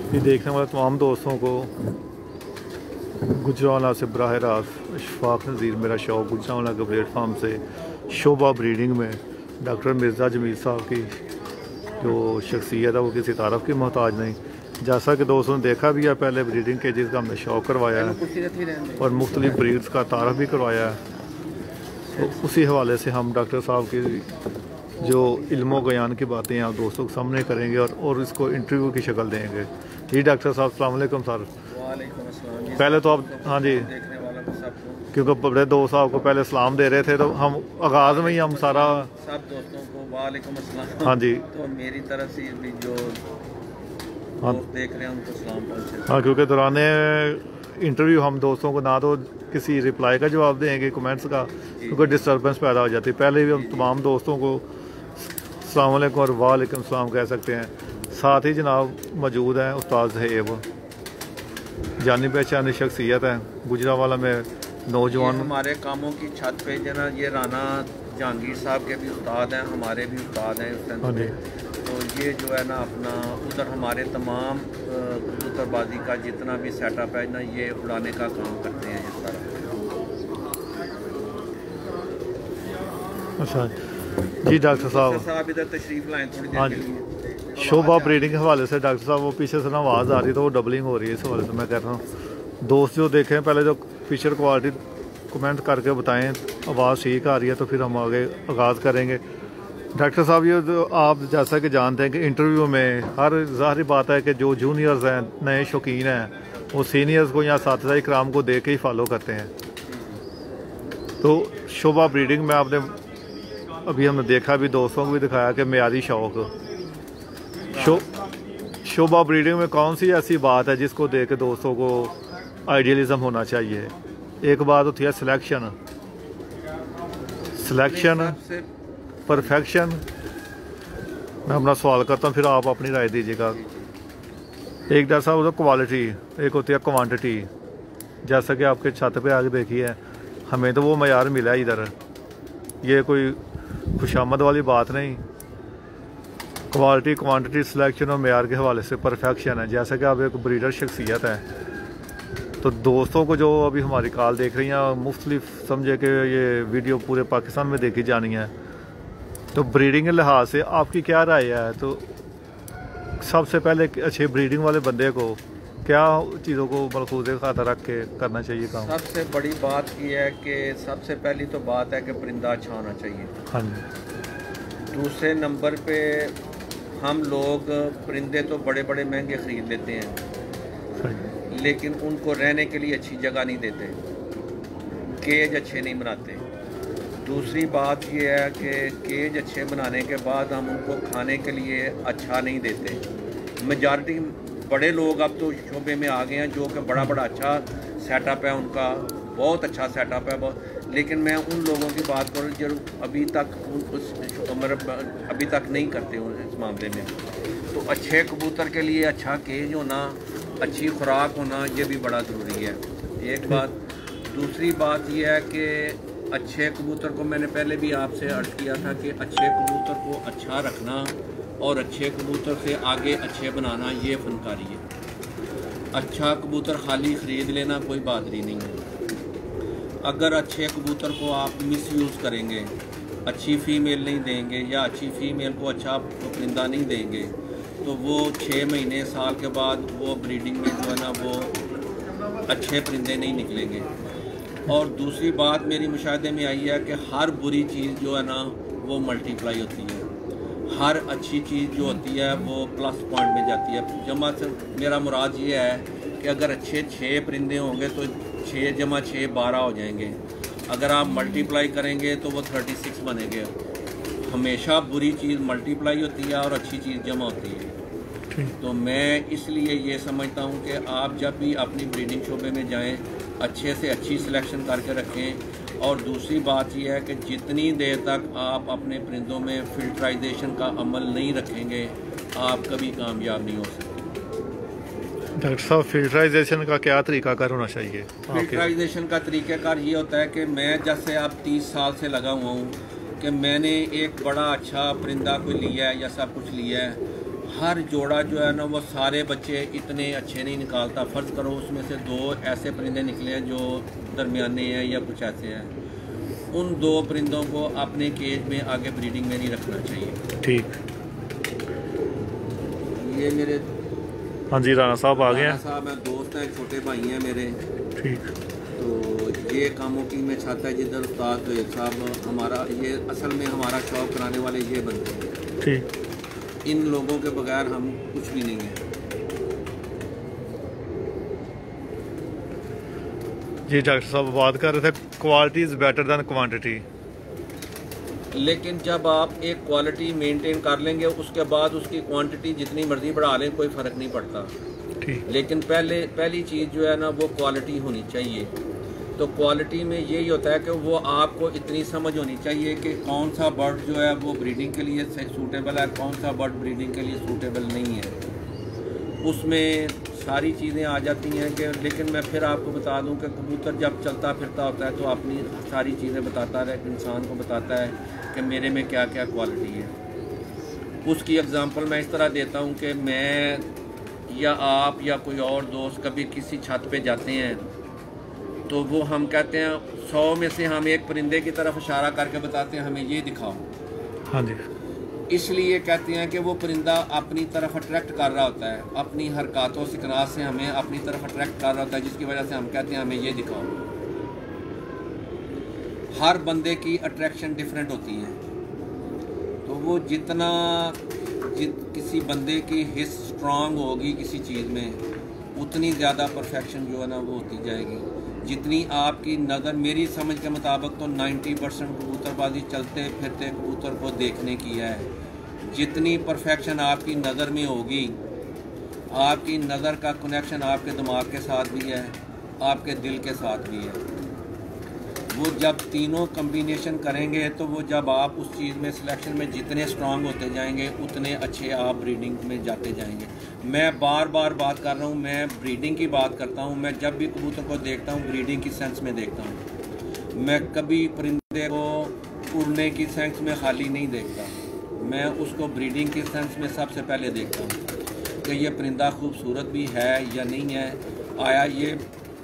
ये देखने वाले तमाम दोस्तों को गुजरांवाला से बराह रास्त अशफाक नज़ीर मेरा शौक़ गुजरांवाला के प्लेटफार्म से शोभा ब्रीडिंग में डॉक्टर मिर्ज़ा जमील साहब की जो शख्सियत है वो किसी तारफ़ की मोहताज नहीं। जैसा कि दोस्तों ने देखा भी है, पहले ब्रीडिंग के जिसका हमने शौक़ करवाया है और मुख्तलिफ ब्रीड्स का तारफ़ भी करवाया है, तो उसी हवाले से हम डॉक्टर साहब की जो इल्म बयान की बातें आप दोस्तों के सामने करेंगे और इसको इंटरव्यू की शक्ल देंगे। जी डॉक्टर साहब अस्सलाम वालेकुम सर। पहले तो आप हाँ जी, क्योंकि बड़े दोस्त साहब को पहले सलाम दे रहे थे तो हम आगाज़ में ही हम सारा सब दोस्तों को वालेकुम अस्सलाम। हाँ जी, तो मेरी तरफ से भी जो हाँ देख रहे हैं उनको सलाम पहुंचे। हाँ, क्योंकि दौरान इंटरव्यू हम दोस्तों को ना तो किसी रिप्लाई का जवाब देंगे कमेंट्स का, क्योंकि डिस्टर्बेंस पैदा हो जाती है। पहले भी हम तमाम दोस्तों को अस्सलाम वालेकुम और वालेकुम सलाम कह सकते हैं। साथ ही जनाब मौजूद हैं उस्ताद ज़हेब, जानी पहचानी शख्सियत है गुजरांवाला में नौजवान। हमारे कामों की छत पे जना ये राना जहांगीर साहब के भी उस्ताद हैं, हमारे भी उस्ताद हैं उस हाँ जी, तो ये जो है ना अपना उधर हमारे तमाम कबूतरबाजी का जितना भी सेटअप है ना ये उड़ाने का काम करते हैं इस तरह। अच्छा जी डॉक्टर साहब इधर तशरीफ़ लाएँ थोड़ी हाँ देर के जी, लिए। शोभा ब्रीडिंग के हवाले से डॉक्टर साहब वो पीछे से ना आवाज़ आ रही तो वो डबलिंग हो रही है, इस हवाले से मैं कह रहा हूँ दोस्त जो देखें पहले जो पिक्चर क्वालिटी कमेंट करके बताएं आवाज़ ठीक आ रही है तो फिर हम आगे आगाज़ करेंगे। डॉक्टर साहब ये जो आप जैसा कि जानते हैं कि इंटरव्यू में हर ज़ाहिर बात है कि जो जूनियर्स हैं नए शौकीन हैं वो सीनियर्स को या साथी इकराम को देख के ही फॉलो करते हैं। तो शोभा ब्रीडिंग में आपने अभी हमने देखा भी, दोस्तों को भी दिखाया कि मेयारी शौक़ शोभा ब्रीडिंग में कौन सी ऐसी बात है जिसको देख के दोस्तों को आइडियलिज्म होना चाहिए। एक बात होती है सिलेक्शन, परफेक्शन। मैं अपना सवाल करता हूँ फिर आप अपनी राय दीजिएगा। एक जैसा होता है क्वालिटी, एक होती है क्वांटिटी। जैसा कि आपके छत पे आगे देखी है, हमें तो वो मयार मिला है इधर, ये कोई खुशामद वाली बात नहीं। क्वालिटी, क्वांटिटी, सिलेक्शन और मयार के हवाले से परफेक्शन है। जैसा कि आप एक ब्रीडर शख्सियत है, तो दोस्तों को जो अभी हमारी कॉल देख रही हैं मुख्तलिफ समझे कि ये वीडियो पूरे पाकिस्तान में देखी जानी है, तो ब्रीडिंग के लिहाज से आपकी क्या राय है। तो सबसे पहले अच्छे ब्रीडिंग वाले बंदे को क्या चीज़ों को मलखूज़े खाता रख के करना चाहिए काम। सबसे बड़ी बात यह है कि सबसे पहली तो बात है कि परिंदा अच्छा होना चाहिए। हाँ जी। दूसरे नंबर पे हम लोग परिंदे तो बड़े बड़े महंगे ख़रीद लेते हैं, लेकिन उनको रहने के लिए अच्छी जगह नहीं देते, केज अच्छे नहीं बनाते। दूसरी बात यह है कि केज अच्छे बनाने के बाद हम उनको खाने के लिए अच्छा नहीं देते। मेजॉरिटी बड़े लोग अब तो शोबे में आ गए हैं जो कि बड़ा बड़ा अच्छा सेटअप है उनका, बहुत अच्छा सेटअप है बहुत, लेकिन मैं उन लोगों की बात करूँ जो अभी तक अभी तक नहीं करते इस मामले में। तो अच्छे कबूतर के लिए अच्छा केज होना, अच्छी खुराक होना, ये भी बड़ा ज़रूरी है एक बात। दूसरी बात यह है कि अच्छे कबूतर को मैंने पहले भी आपसे अर्ज़ किया था कि अच्छे कबूतर को अच्छा रखना और अच्छे कबूतर से आगे अच्छे बनाना ये फनकारी है। अच्छा कबूतर खाली ख़रीद लेना कोई बहादुरी नहीं है। अगर अच्छे कबूतर को आप मिसयूज़ करेंगे, अच्छी फ़ीमेल नहीं देंगे या अच्छी फ़ीमेल को अच्छा परिंदा नहीं देंगे, तो वो 6 महीने साल के बाद वो ब्रीडिंग में जो है ना वो अच्छे परिंदे नहीं निकलेंगे। और दूसरी बात मेरी मुशाहदे में आई है कि हर बुरी चीज़ जो है ना वो मल्टीप्लाई होती है, हर अच्छी चीज़ जो होती है वो प्लस पॉइंट में जाती है। जमा से मेरा मुराद ये है कि अगर अच्छे 6 परिंदे होंगे तो 6 जमा 6 12 हो जाएंगे। अगर आप मल्टीप्लाई करेंगे तो वो 36 बनेंगे। हमेशा बुरी चीज़ मल्टीप्लाई होती है और अच्छी चीज़ जमा होती है। तो मैं इसलिए ये समझता हूँ कि आप जब भी अपनी ब्रीडिंग शोबे में जाएं अच्छे से अच्छी सिलेक्शन करके रखें। और दूसरी बात यह है कि जितनी देर तक आप अपने परिंदों में फिल्टराइजेशन का अमल नहीं रखेंगे आप कभी कामयाब नहीं हो सकते। डॉक्टर साहब फिल्टराइजेशन का क्या तरीकाकार होना चाहिए। फिल्टराइजेशन का तरीकाकार ये होता है कि मैं जैसे आप 30 साल से लगा हुआ हूँ कि मैंने एक बड़ा अच्छा परिंदा कोई लिया है या सब कुछ लिया है, हर जोड़ा जो है ना वो सारे बच्चे इतने अच्छे नहीं निकालता। फ़र्ज़ करो उसमें से 2 ऐसे परिंदे निकले हैं जो दरमियाने हैं या कुछ ऐसे हैं, उन 2 परिंदों को अपने केज में आगे ब्रीडिंग में नहीं रखना चाहिए। ठीक। ये मेरे हाँ जी राना साहब आ गए हैं। साहब हैं, दोस्त हैं, छोटे भाई हैं मेरे। ठीक। तो ये कामों की मैं चाहता है जिधर उस्ताद साहब हमारा, ये असल में हमारा शौक कराने वाले ये बनते हैं। ठीक। इन लोगों के बगैर हम कुछ भी नहीं हैं। जी डॉक्टर साहब बात कर रहे थे quality is better than quantity. लेकिन जब आप एक क्वालिटी मेंटेन कर लेंगे उसके बाद उसकी क्वांटिटी जितनी मर्जी बढ़ा लें कोई फ़र्क नहीं पड़ता। ठीक। लेकिन पहली चीज़ जो है ना वो क्वालिटी होनी चाहिए। तो क्वालिटी में यही होता है कि वो आपको इतनी समझ होनी चाहिए कि कौन सा बर्ड जो है वो ब्रीडिंग के लिए सूटेबल है, कौन सा बर्ड ब्रीडिंग के लिए सूटेबल नहीं है। उसमें सारी चीज़ें आ जाती हैं कि, लेकिन मैं फिर आपको बता दूं कि कबूतर जब चलता फिरता होता है तो अपनी सारी चीज़ें बताता है, इंसान को बताता है कि मेरे में क्या क्या क्वालिटी है। उसकी एग्ज़ाम्पल मैं इस तरह देता हूं कि मैं या आप या कोई और दोस्त कभी किसी छत पे जाते हैं तो वो हम कहते हैं 100 में से हम एक परिंदे की तरफ इशारा करके बताते हैं हमें ये दिखाओ। हाँ जी। इसलिए कहते हैं कि वो परिंदा अपनी तरफ अट्रैक्ट कर रहा होता है, अपनी हरकतों सिकनात से हमें अपनी तरफ अट्रैक्ट कर रहा होता है, जिसकी वजह से हम कहते हैं हमें ये दिखाओ। हर बंदे की अट्रैक्शन डिफरेंट होती है। तो वो किसी बंदे की हिस्स स्ट्रांग होगी किसी चीज़ में, उतनी ज़्यादा परफेक्शन जो है ना वो होती जाएगी। जितनी आपकी नज़र, मेरी समझ के मुताबिक तो 90% कबूतरबाजी चलते फिरते कबूतर को देखने की है। जितनी परफेक्शन आपकी नज़र में होगी, आपकी नज़र का कनेक्शन आपके दिमाग के साथ भी है, आपके दिल के साथ भी है। वो जब तीनों कम्बिनेशन करेंगे तो वो जब आप उस चीज़ में सिलेक्शन में जितने स्ट्रांग होते जाएंगे उतने अच्छे आप ब्रीडिंग में जाते जाएंगे। मैं बार बार बात कर रहा हूँ, मैं ब्रीडिंग की बात करता हूँ। मैं जब भी कबूतर को देखता हूँ ब्रीडिंग की सेंस में देखता हूँ। मैं कभी परिंदे को उड़ने की सेंस में खाली नहीं देखता। मैं उसको ब्रीडिंग की सेंस में सबसे पहले देखता हूँ कि ये परिंदा खूबसूरत भी है या नहीं है, आया ये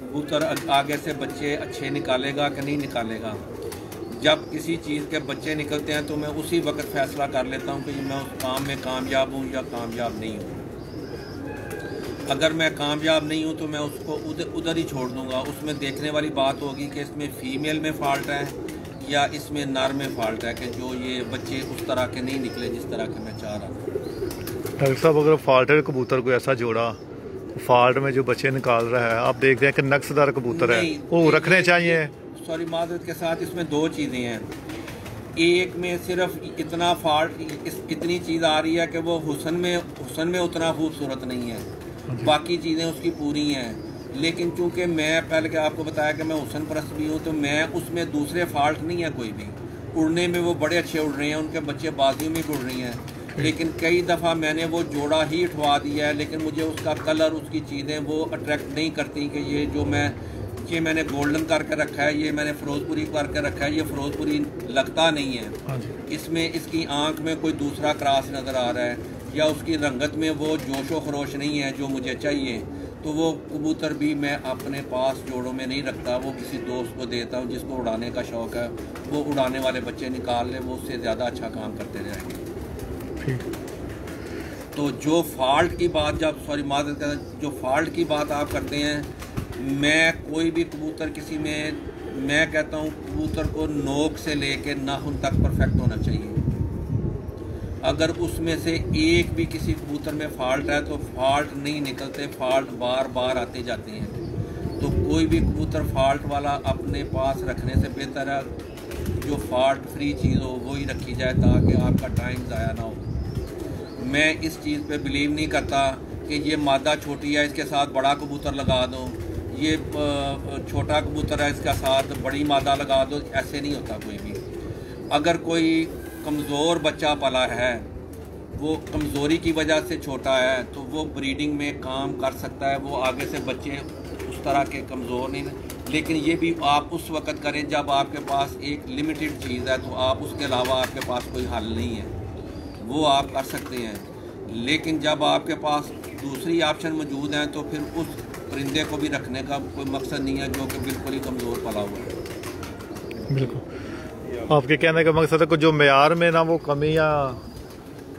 कबूतर आगे से बच्चे अच्छे निकालेगा कि नहीं निकालेगा। जब किसी चीज़ के बच्चे निकलते हैं तो मैं उसी वक्त फैसला कर लेता हूं कि मैं उस काम में कामयाब हूं या कामयाब नहीं हूं। अगर मैं कामयाब नहीं हूं तो मैं उसको उधर ही छोड़ दूंगा। उसमें देखने वाली बात होगी कि इसमें फ़ीमेल में फ़ॉल्ट है या इसमें नर में फ़ॉल्ट है कि जो ये बच्चे उस तरह के नहीं निकले जिस तरह के मैं चाह रहा था। डॉक्टर साहब अगर फॉल्टेड कबूतर को ऐसा जोड़ा, फॉल्ट में जो बच्चे निकाल रहा है, आप देख रहे हैं कि नक्शदार कबूतर है, वो रखने चाहिए। सॉरी मादत के साथ इसमें 2 चीज़ें हैं। एक में सिर्फ इतना फॉल्ट, इतनी चीज़ आ रही है कि वो हुस्न में उतना खूबसूरत नहीं है, बाकी चीज़ें उसकी पूरी हैं। लेकिन चूंकि मैं पहले के आपको बताया कि मैं हुस्न परस्त भी हूँ, तो मैं उसमें दूसरे फॉल्ट नहीं है कोई भी। उड़ने में वो बड़े अच्छे उड़ रहे हैं, उनके बच्चे बाजियों में भी उड़ रही हैं, लेकिन कई दफ़ा मैंने वो जोड़ा ही उठवा दिया है, लेकिन मुझे उसका कलर, उसकी चीज़ें वो अट्रैक्ट नहीं करती कि ये मैंने गोल्डन करके रखा है, ये मैंने फ़िरोज़पुरी करके रखा है, ये फ़िरोज़पुरी लगता नहीं है। इसमें इसकी आंख में कोई दूसरा क्रास नज़र आ रहा है या उसकी रंगत में वो जोशो खरोश नहीं है जो मुझे चाहिए। तो वो कबूतर भी मैं अपने पास जोड़ों में नहीं रखता, वो किसी दोस्त को देता हूँ जिसको उड़ाने का शौक़ है। वो उड़ाने वाले बच्चे निकाल ले, वो उससे ज़्यादा अच्छा काम करते रहेंगे। तो जो फॉल्ट की बात, जो फॉल्ट की बात आप करते हैं, मैं कोई भी कबूतर किसी में, मैं कहता हूँ कबूतर को नोक से लेके नाखून तक परफेक्ट होना चाहिए। अगर उसमें से एक भी किसी कबूतर में फॉल्ट है तो फॉल्ट नहीं निकलते, फॉल्ट बार बार आते जाते हैं। तो कोई भी कबूतर फॉल्ट वाला अपने पास रखने से बेहतर है जो फॉल्ट फ्री चीज़ हो वही रखी जाए, ताकि आपका टाइम ज़ाया ना हो। मैं इस चीज़ पे बिलीव नहीं करता कि ये मादा छोटी है इसके साथ बड़ा कबूतर लगा दो, ये छोटा कबूतर है इसका साथ बड़ी मादा लगा दो। ऐसे नहीं होता कोई भी। अगर कोई कमज़ोर बच्चा पला है, वो कमज़ोरी की वजह से छोटा है, तो वो ब्रीडिंग में काम कर सकता है। वो आगे से बच्चे उस तरह के कमज़ोर नहीं, लेकिन ये भी आप उस वक़्त करें जब आपके पास एक लिमिटेड चीज़ है, तो आप उसके अलावा आपके पास कोई हल नहीं है, वो आप कर सकते हैं। लेकिन जब आपके पास दूसरी ऑप्शन मौजूद है तो फिर उस परिंदे को भी रखने का कोई मकसद नहीं है जो कि बिल्कुल ही कमज़ोर पला हुआ है। बिल्कुल आपके कहने का मकसद है कि जो मेयार में ना वो कमी या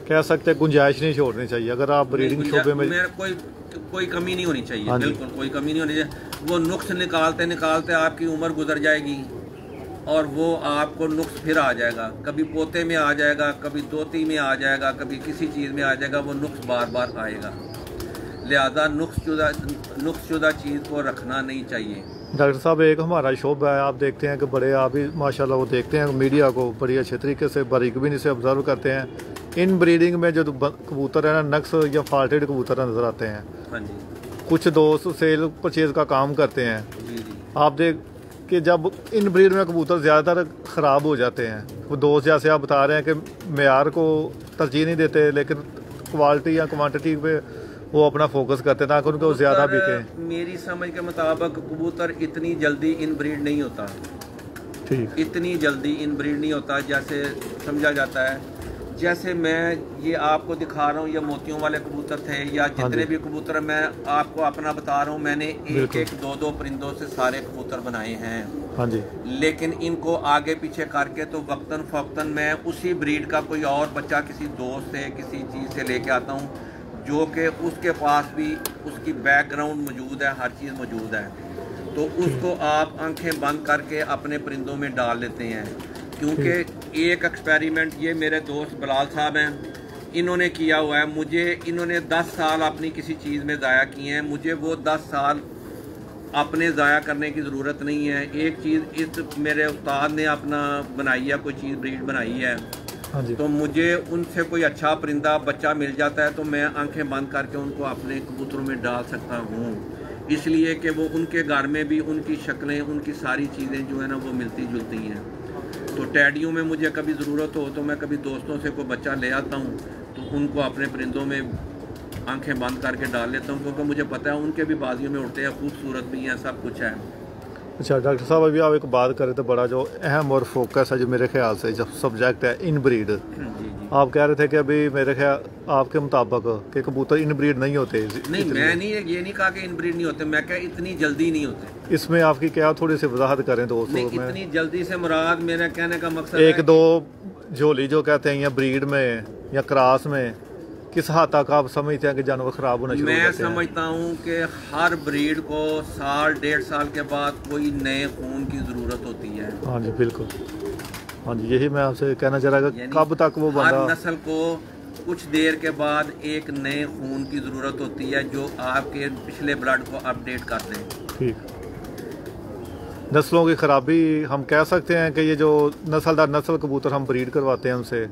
कह सकते हैं गुंजाइश नहीं छोड़नी चाहिए। अगर आप ब्रीडिंग शोबे में कोई कमी नहीं होनी चाहिए, बिल्कुल कोई कमी नहीं होनी चाहिए। वो नुक्स निकालते निकालते आपकी उम्र गुजर जाएगी और वो आपको नुक्स फिर आ जाएगा, कभी पोते में आ जाएगा, कभी तोती में आ जाएगा, कभी किसी चीज़ में आ जाएगा, वो नुक्स बार बार आएगा। लिहाजा नुक्सशुदा चीज़ को रखना नहीं चाहिए। डॉक्टर साहब एक हमारा शोबा है, आप देखते हैं कि बड़े आप भी माशाल्लाह वो देखते हैं मीडिया को बड़ी अच्छे तरीके से बारीकबीनी से ऑब्जर्व करते हैं। इन ब्रीडिंग में जो कबूतर है ना नक्स या फाल्टेड कबूतर नजर आते हैं। हाँ जी। कुछ दोस्त सेल परचेज का काम करते हैं। जी। आप देख कि जब इन ब्रीड में कबूतर ज़्यादातर ख़राब हो जाते हैं, वो दोस्त जैसे आप बता रहे हैं कि मेयार को तरजीह नहीं देते लेकिन क्वालिटी या क्वांटिटी पे वो अपना फोकस करते हैं ताकि उनको ज़्यादा बिके। मेरी समझ के मुताबिक कबूतर इतनी जल्दी इन ब्रीड नहीं होता। ठीक। इतनी जल्दी इन ब्रीड नहीं होता जैसे समझा जाता है। जैसे मैं ये आपको दिखा रहा हूँ, ये मोतियों वाले कबूतर थे या जितने भी कबूतर मैं आपको अपना बता रहा हूँ, मैंने एक एक दो दो परिंदों से सारे कबूतर बनाए हैं। हाँ जी। लेकिन इनको आगे पीछे करके तो वक्तन फ़वक्तन मैं उसी ब्रीड का कोई और बच्चा किसी दोस्त से किसी चीज़ से लेके आता हूँ जो कि उसके पास भी उसकी बैकग्राउंड मौजूद है, हर चीज़ मौजूद है, तो उसको आप आंखें बंद करके अपने परिंदों में डाल लेते हैं। क्योंकि एक एक्सपेरिमेंट ये मेरे दोस्त बिलाल साहब हैं, इन्होंने किया हुआ है। इन्होंने 10 साल अपनी किसी चीज़ में ज़ाया किए हैं। मुझे वो 10 साल अपने ज़ाया करने की ज़रूरत नहीं है। एक चीज़ इस मेरे उस्ताद ने अपना बनाई है, कोई चीज़ ब्रीड बनाई है, तो मुझे उनसे कोई अच्छा परिंदा बच्चा मिल जाता है तो मैं आंखें बंद करके उनको अपने कबूतरों में डाल सकता हूँ, इसलिए कि वो उनके घर में भी उनकी शक्लें, उनकी सारी चीज़ें जो है ना वो मिलती जुलती हैं। तो टैडियों में मुझे कभी ज़रूरत हो तो मैं कभी दोस्तों से कोई बच्चा ले आता हूँ तो उनको अपने परिंदों में आंखें बंद करके डाल लेता हूँ, क्योंकि मुझे पता है उनके भी बाजियों में उड़ते हैं, खूबसूरत भी हैं, सब कुछ है। अच्छा डॉक्टर साहब, अभी आप एक बात करें तो बड़ा जो अहम और फोकस है जो मेरे ख्याल से जब सब्जेक्ट है इन ब्रीड, आप कह रहे थे कि अभी मेरे ख्याल आपके मुताबिक कि कबूतर इन ब्रीड नहीं होते। नहीं, मैं नहीं ये नहीं कहा कि इन ब्रीड नहीं होते, मैं क्या इतनी जल्दी नहीं होते। इसमें आपकी क्या थोड़ी सी वजाहत करें दोस्तों? इतनी जल्दी से मुराद मेरा कहने का मकसद एक दो झोली जो कहते हैं या ब्रीड में या क्रॉस में किस हद तक आप समझते हैं कि जानवर खराब होना शुरू हो जाते हैं? मैं समझता हूँ कि हर ब्रीड को साल 1.5 साल के बाद कोई नए खून की ज़रूरत होती है। हाँ जी बिल्कुल, हाँ जी यही मैं आपसे कहना चाह रहा था, कब तक वो बंदा हर नस्ल को कुछ देर के बाद एक नए खून की ज़रूरत होती है जो आपके पिछले ब्लड को अपडेट कर दें। ठीक। नस्लों की खराबी हम कह सकते हैं कि ये जो नस्ल दर नस्ल कबूतर हम ब्रीड करवाते हैं उनसे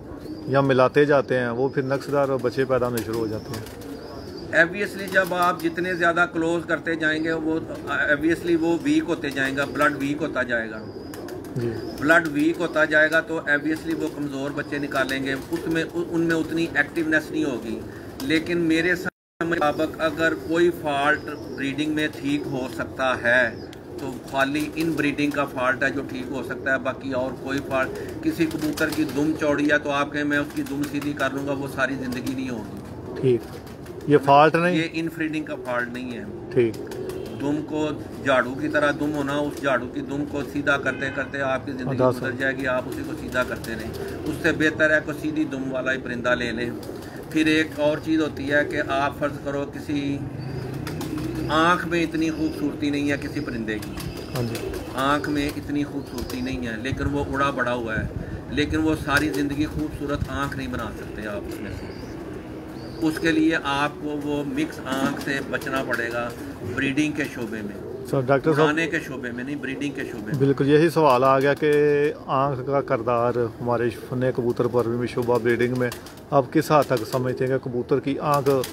या मिलाते जाते हैं, वो फिर नक्शदार और बच्चे पैदा होने शुरू हो जाते हैं। एब्वियसली जब आप जितने ज़्यादा क्लोज करते जाएंगे वो एब्वियसली वो वीक होते जाएगा, ब्लड वीक होता जाएगा जी। ब्लड वीक होता जाएगा तो एब्वियसली वो कमज़ोर बच्चे निकालेंगे, उसमें उनमें उतनी एक्टिवनेस नहीं होगी। लेकिन मेरे समझ मुताबिक अगर कोई फॉल्ट ब्रीडिंग में ठीक हो सकता है तो खाली इन ब्रीडिंग का फॉल्ट है जो ठीक हो सकता है, बाकी और कोई फॉल्ट, किसी कबूतर की दुम चौड़ी है तो आप कहें मैं उसकी दुम सीधी कर लूँगा, वो सारी ज़िंदगी नहीं होगी। ठीक, ये फॉल्ट नहीं, ये इन ब्रीडिंग का फॉल्ट नहीं है। ठीक। दुम को झाड़ू की तरह दुम होना, उस झाड़ू की दुम को सीधा करते करते आपकी ज़िंदगी गुजर जाएगी, आप उसी को सीधा करते रहें। उससे बेहतर है कोई सीधी दुम वाला ही परिंदा ले लें। फिर एक और चीज़ होती है कि आप फ़र्ज़ करो किसी आँख में इतनी खूबसूरती नहीं है किसी परिंदे की, आँख में इतनी खूबसूरती नहीं है लेकिन वो उड़ा बड़ा हुआ है, लेकिन वो सारी ज़िंदगी खूबसूरत आँख नहीं बना सकते आप उसमें से। उसके लिए आपको वो मिक्स आँख से बचना पड़ेगा ब्रीडिंग के शोबे में। डॉक्टर साहब, खाने के शोबे में नहीं, ब्रीडिंग के शोबे में। बिल्कुल यही सवाल आ गया कि आँख का किरदार हमारे फने कबूतर परवरिश में शोबा ब्रीडिंग में आप किस हद तक समझते हैं कि कबूतर की आँख,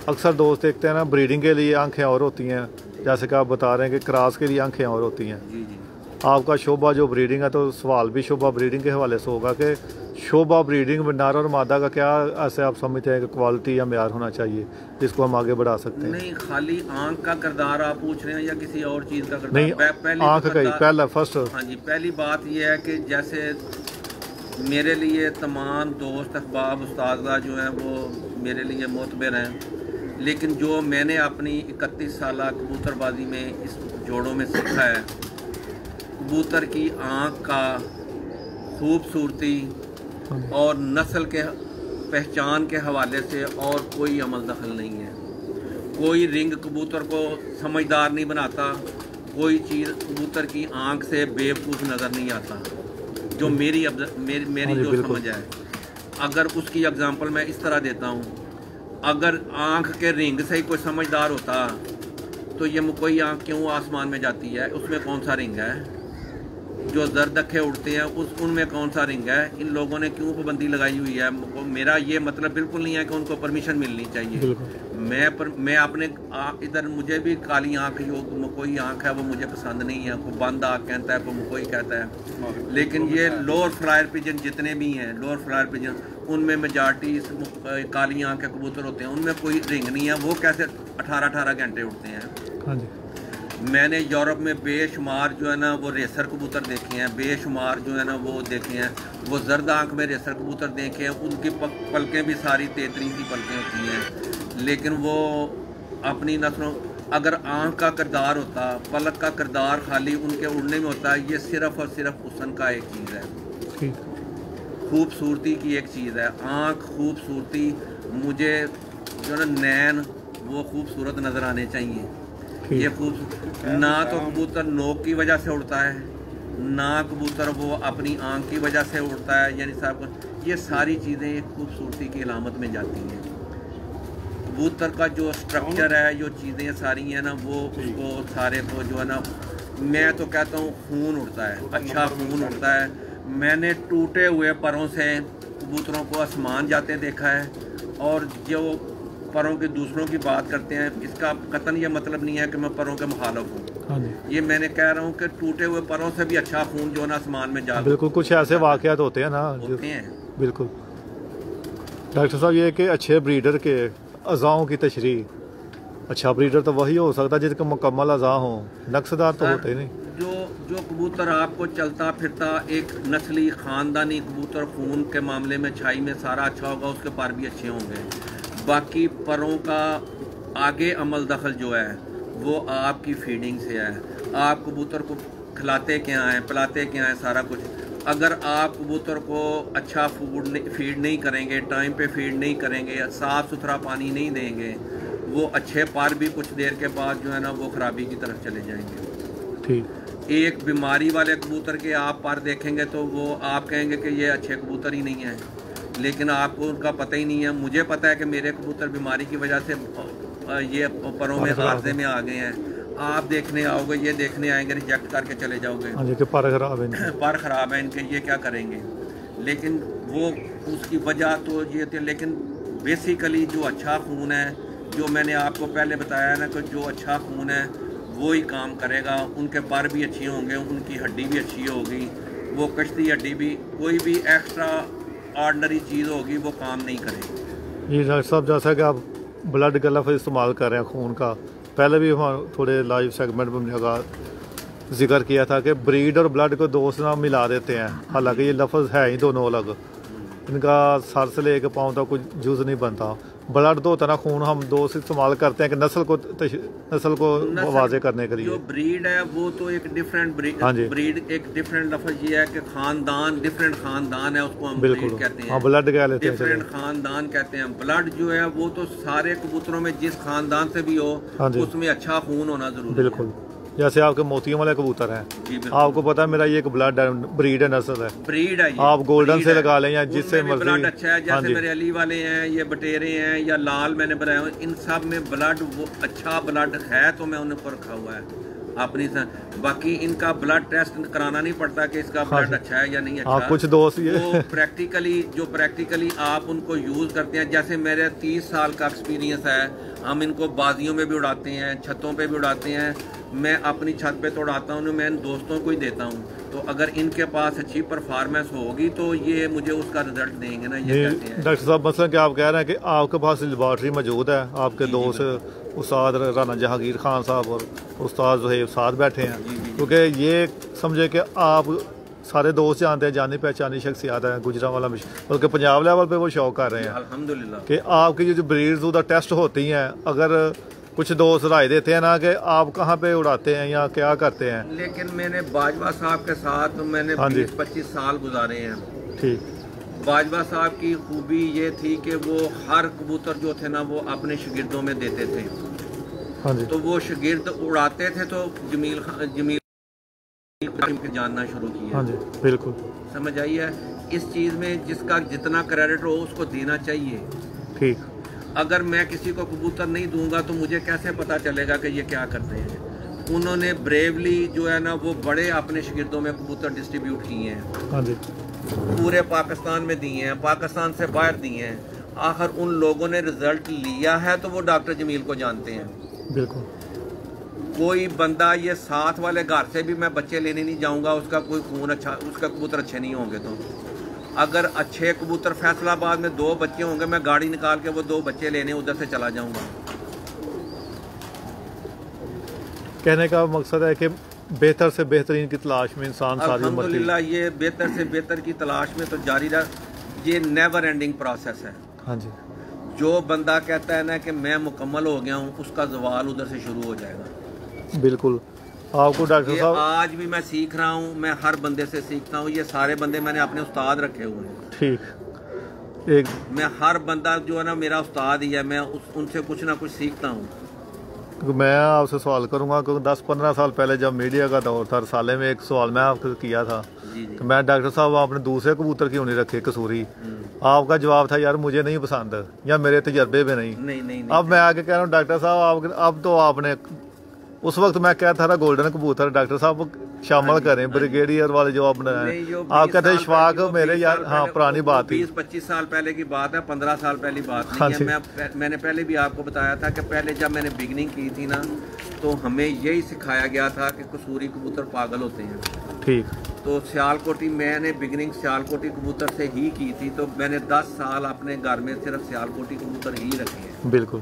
अक्सर दोस्त देखते हैं ना ब्रीडिंग के लिए आंखें और होती हैं, जैसे कि आप बता रहे हैं कि क्रॉस के लिए आंखें और होती हैं। जी जी। आपका शोबा जो ब्रीडिंग है तो सवाल भी शोबा ब्रीडिंग के हवाले से होगा कि शोबा ब्रीडिंग में नर और मादा का क्या ऐसे आप समझते हैं कि क्वालिटी या मेयार होना चाहिए जिसको हम आगे बढ़ा सकते हैं? नहीं, खाली आंख का किरदार आप पूछ रहे हैं या किसी और चीज़ का किरदार? नहीं, आंख का ही पहला फर्स्ट। हाँ जी, पहली बात यह है कि जैसे मेरे लिए तमाम दोस्त अहबाब उस्तादा जो हैं वो मेरे लिए मोतबर हैं, लेकिन जो मैंने अपनी 31 साल कबूतरबाजी में इस जोड़ों में सीखा है, कबूतर की आँख का खूबसूरती और नस्ल के पहचान के हवाले से और कोई अमल दखल नहीं है। कोई रिंग कबूतर को समझदार नहीं बनाता, कोई चीज़ कबूतर की आँख से बेवकूफ़ नज़र नहीं आता। जो मेरी जो समझ है, अगर उसकी एग्जांपल मैं इस तरह देता हूँ, अगर आँख के रिंग से ही कोई समझदार होता तो ये कोई आँख क्यों आसमान में जाती है, उसमें कौन सा रिंग है? जो जर्द अखे उड़ते हैं उनमें कौन सा रिंग है? इन लोगों ने क्यों पाबंदी लगाई हुई है? मेरा ये मतलब बिल्कुल नहीं है कि उनको परमिशन मिलनी चाहिए। मैं अपने इधर मुझे भी काली आँख जो कोई आँख है वो मुझे पसंद नहीं है। कोई बंद आँख कहता है, कोई कोई कहता है, लेकिन ये लोअर फ्लायर पिजन जितने भी हैं, लोअर फ्लायर पिजन, उनमें मेजॉरिटी काली आँख के कबूतर होते हैं, उनमें कोई रिंग नहीं है। वो कैसे 18-18 घंटे उड़ते हैं? हाँ जी। मैंने यूरोप में बेशुमार जो है ना वो रेसर कबूतर देखे हैं, बेशुमार जो है ना वो देखे हैं। वो जर्द आँख में रेसर कबूतर देखे हैं, उनकी पलकें भी सारी तेतरी सी पलकें होती हैं, लेकिन वो अपनी नस्लों, अगर आँख का किरदार होता, पलक का किरदार खाली उनके उड़ने में होता, ये सिर्फ़ और सिर्फ हुस्न का एक चीज़ है, खूबसूरती की एक चीज़ है। आँख खूबसूरती, मुझे जो ना नैन वो खूबसूरत नज़र आने चाहिए। ये ना तो कबूतर नोक की वजह से उड़ता है, ना कबूतर वो अपनी आँख की वजह से उड़ता है, यानी साहब ये सारी चीज़ें एक खूबसूरती की अलामत में जाती हैं। कबूतर का जो स्ट्रक्चर है, जो चीज़ें सारी हैं ना, वो उसको सारे को जो है ना, मैं तो कहता हूँ खून उड़ता है, अच्छा खून उड़ता है। मैंने टूटे हुए परों से कबूतरों को आसमान जाते देखा है, और जो परों के दूसरों की बात करते हैं, इसका कतन ये मतलब नहीं है कि मैं परों के मुखालिफ हूँ। ये मैंने कह रहा हूँ कि टूटे हुए परों से भी अच्छा खून जो है ना आसमान में जा, बिल्कुल कुछ ऐसे वाक़यात होते हैं ना, होते हैं बिल्कुल। डॉक्टर साहब, ये कि अच्छे ब्रीडर के अज़ाओं की तशरीह, अच्छा ब्रीडर तो वही हो सकता है जिसके मुकम्मल अज़ा हों, नक्शदार तो होते ही नहीं। जो कबूतर आपको चलता फिरता एक नस्ली ख़ानदानी कबूतर, खून के मामले में छाई में सारा अच्छा होगा, उसके पर भी अच्छे होंगे। बाकी परों का आगे अमल दखल जो है वो आपकी फीडिंग से है। आप कबूतर को खिलाते क्या हैं, पिलाते क्या हैं, सारा कुछ। अगर आप कबूतर को अच्छा फीड नहीं करेंगे, टाइम पे फीड नहीं करेंगे, साफ़ सुथरा पानी नहीं देंगे, वो अच्छे पर भी कुछ देर के बाद जो है ना वो ख़राबी की तरफ चले जाएंगे। ठीक। एक बीमारी वाले कबूतर के आप पर देखेंगे तो वो आप कहेंगे कि ये अच्छे कबूतर ही नहीं हैं, लेकिन आपको उनका पता ही नहीं है। मुझे पता है कि मेरे कबूतर बीमारी की वजह से ये परों में हादसे में आ गए हैं। आप देखने आओगे, ये देखने आएंगे, रिजेक्ट करके चले जाओगे, पर खराब है, पर ख़राब है इनके, ये क्या करेंगे। लेकिन वो उसकी वजह तो ये थी, लेकिन बेसिकली जो अच्छा खून है, जो मैंने आपको पहले बताया ना कि जो अच्छा खून है वो ही काम करेगा। उनके पर भी अच्छे होंगे, उनकी हड्डी भी अच्छी होगी, वो कश्ती हड्डी भी, कोई भी एक्स्ट्रा ऑर्डनरी चीज़ होगी वो काम नहीं करेगी। जी डॉक्टर साहब, जैसा कि आप ब्लड का लफ्ज़ इस्तेमाल कर रहे हैं, खून का, पहले भी हम थोड़े लाइव सेगमेंट में हमने जिक्र किया था कि ब्रीड और ब्लड को दोस्त ना मिला देते हैं, हालांकि ये लफ्ज़ है ही दोनों अलग, इनका सर से लेकर पाँव तक कुछ जुज़ नहीं बनता। ब्लड तो होता ना खून, हम दोस्त इस्तेमाल करते हैं कि नस्ल को वाज़े करने के लिए। जो ब्रीड है वो तो एक डिफरेंट ब्रीड एक डिफरेंट लफ्ज़ ये है कि खानदान, डिफरेंट खानदान है, उसको हम ब्रीड कहते हैं। ब्लड कह लेते हैं, डिफरेंट खानदान कहते हैं। ब्लड जो है वो तो सारे कबूतरों में जिस खानदान से भी हो उसमें अच्छा खून होना जरूरी है। बिल्कुल, जैसे आपके मोतियों वाले कबूतर हैं, आपको पता है मेरा ये एक ब्लड ब्रीड है, नस्ल है, ब्रीड है, आप गोल्डन से लगा लें या जिससे मर्जी। ब्लड अच्छा है, जैसे मेरे अली वाले हैं, ये बटेरे हैं या लाल मैंने बनाए, इन सब में ब्लड वो अच्छा ब्लड है तो मैं उनको रखा हुआ है अपनी। बाकी इनका ब्लड टेस्ट कराना नहीं पड़ता कि इसका ब्लड अच्छा है या नहीं अच्छा। कुछ दोस्त ये तो प्रैक्टिकली आप उनको यूज़ करते हैं। जैसे मेरे 30 साल का एक्सपीरियंस है, हम इनको बाजियों में भी उड़ाते हैं, छतों पे भी उड़ाते हैं। मैं अपनी छत पे तो उड़ाता हूँ, मैं इन दोस्तों को ही देता हूँ। तो अगर इनके पास अच्छी परफॉर्मेंस होगी तो ये मुझे उसका रिजल्ट देंगे ना। ये कहते हैं डॉक्टर साहब, मसलन कि आप कह रहे हैं कि आपके पास लेबॉर्ट्री मौजूद है, आपके दोस्त उस्ताद राना जहांगीर खान साहब और उस्ताद ज़ुहैब साथ बैठे हैं, क्योंकि ये समझे कि आप सारे दोस्त जानते हैं, जानी पहचानी शख्सियत है गुजरांवाला में, बल्कि पंजाब लेवल पे वो शो कर रहे हैं अल्हम्दुलिल्लाह कि आपकी जो ब्रीड्स उधर टेस्ट होती हैं, अगर कुछ दोस्त राय देते हैं ना कि आप कहाँ पे उड़ाते हैं या क्या करते हैं। लेकिन मैंने बाजवा साहब के साथ मैंने 20-25 साल गुजारे हैं। ठीक। बाजवा साहब की खूबी ये थी कि वो हर कबूतर जो थे ना वो अपने शागिर्दों में देते थे। हाँ जी। तो वो शागिर्द उड़ाते थे तो जमील जानना शुरू किया। हाँ जी बिल्कुल। समझ आई है, इस चीज़ में जिसका जितना क्रेडिट हो उसको देना चाहिए। ठीक। अगर मैं किसी को कबूतर नहीं दूंगा तो मुझे कैसे पता चलेगा कि ये क्या करते हैं। उन्होंने ब्रेवली जो है ना वो बड़े अपने शागिर्दों में कबूतर डिस्ट्रीब्यूट किए हैं। हाँ जी। पूरे पाकिस्तान में दिए हैं, पाकिस्तान से बाहर दिए हैं। आखिर उन लोगों ने रिजल्ट लिया है तो वो डॉक्टर जमील को जानते हैं। बिल्कुल। कोई बंदा ये साथ वाले घर से भी मैं बच्चे लेने नहीं जाऊंगा, उसका कोई खून अच्छा, उसका कबूतर अच्छे नहीं होंगे। तो अगर अच्छे कबूतर फैसलाबाद में 2 बच्चे होंगे, मैं गाड़ी निकाल के वो 2 बच्चे लेने उधर से चला जाऊंगा। कहने का मकसद है कि बेहतर से बेहतरीन की तलाश में इंसान सारी उम्र अल्हम्दुलिल्लाह ये बेहतर से बेहतर की तलाश में तो जारी रहा, ये नेवर एंडिंग प्रोसेस है। हाँ जी। जो बंदा कहता है ना कि मैं मुकम्मल हो गया हूँ, उसका जवाल उधर से शुरू हो जाएगा। बिल्कुल। आपको डॉक्टर साहब आज भी मैं सीख रहा हूँ, मैं हर बंदे से सीखता हूँ। ये सारे बंदे मैंने अपने उस्ताद रखे हुए हैं। ठीक। एक मैं हर बंदा जो है ना मेरा उस्ताद ही है, मैं उनसे कुछ ना कुछ सीखता हूँ। मैं आपसे सवाल करूंगा क्योंकि 10-15 साल पहले जब मीडिया का दौर था, साले में एक सवाल मैं आपको किया था कि मैं डॉक्टर साहब आपने दूसरे कबूतर क्यों नहीं रखे कसूरी। आपका जवाब था यार मुझे नहीं पसंद या मेरे तजर्बे में नहीं। अब मैं आके कह रहा हूँ डॉक्टर साहब अब तो आपने उस वक्त मैं कह था गोल्डन कबूतर डॉक्टर साहब शामिल करें ब्रिगेडियर वाले जो आप बनाए। आप कहते हैं इशफाक मेरे यार, हाँ पुरानी बात थी, 20-25 साल पहले की बात है, 15 साल पहले बात नहीं है। मैंने पहले भी आपको बताया था कि पहले जब मैंने बिगनिंग की थी ना तो हमें यही सिखाया गया था कि कसूरी कबूतर पागल होते हैं। ठीक। तो सियालकोटी, मैंने बिगनिंग सियालकोटी कबूतर से ही की थी, तो मैंने 10 साल अपने घर में सिर्फ सियालकोटी कबूतर ही रखे हैं। बिल्कुल।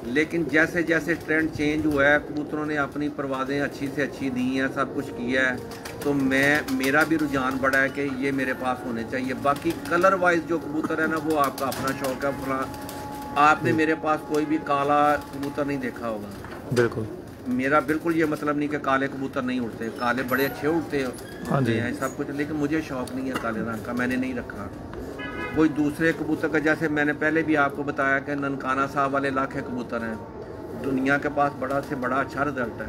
लेकिन जैसे जैसे ट्रेंड चेंज हुआ है, कबूतरों ने अपनी परवाज़ें अच्छी से अच्छी दी हैं, सब कुछ किया है, तो मेरा भी रुझान बढ़ा है कि ये मेरे पास होने चाहिए। बाकी कलर वाइज जो कबूतर है ना वो आपका अपना शौक है। आपने मेरे पास कोई भी काला कबूतर नहीं देखा होगा। बिल्कुल। मेरा बिल्कुल ये मतलब नहीं कि काले कबूतर नहीं उड़ते, काले बड़े अच्छे उड़ते हैं सब कुछ, लेकिन मुझे शौक नहीं है काले रंग का, मैंने नहीं रखा। कोई दूसरे कबूतर का, जैसे मैंने पहले भी आपको बताया कि ननकाना साहब वाले लाखे कबूतर हैं, दुनिया के पास बड़ा से बड़ा अच्छा रिजल्ट है,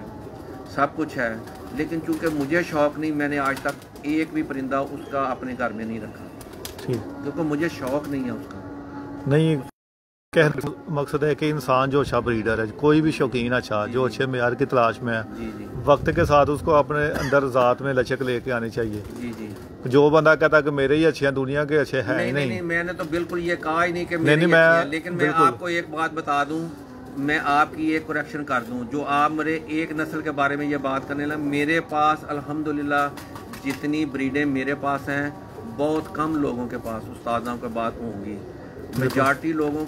सब कुछ है, लेकिन चूंकि मुझे शौक़ नहीं, मैंने आज तक एक भी परिंदा उसका अपने घर में नहीं रखा। ठीक। क्योंकि मुझे शौक़ नहीं है उसका। नहीं, कहने मकसद है कि इंसान जो अच्छा ब्रीडर है, कोई भी शौकीन अच्छा जो अच्छे मेयार की तलाश में है, वक्त के साथ उसको अपने अंदर ज़ात में लचक लेके आनी चाहिए। जी जी। जो बंदा कहता है कि मेरे ही अच्छे हैं, दुनिया के अच्छे हैं नहीं, नहीं, नहीं, मैंने तो बिल्कुल ये कहा ही नहीं कि मेरे ही अच्छे हैं, लेकिन मैं आपको एक बात बता दूं, मैं आपकी एक करेक्शन कर दूं। जो आप मेरे एक नस्ल के बारे में ये बात करने लगे, मेरे पास अल्हम्दुलिल्लाह जितनी ब्रीडें मेरे पास हैं, बहुत कम लोगों के पास उस्तादों के बात होंगी। मेजॉरिटी लोगों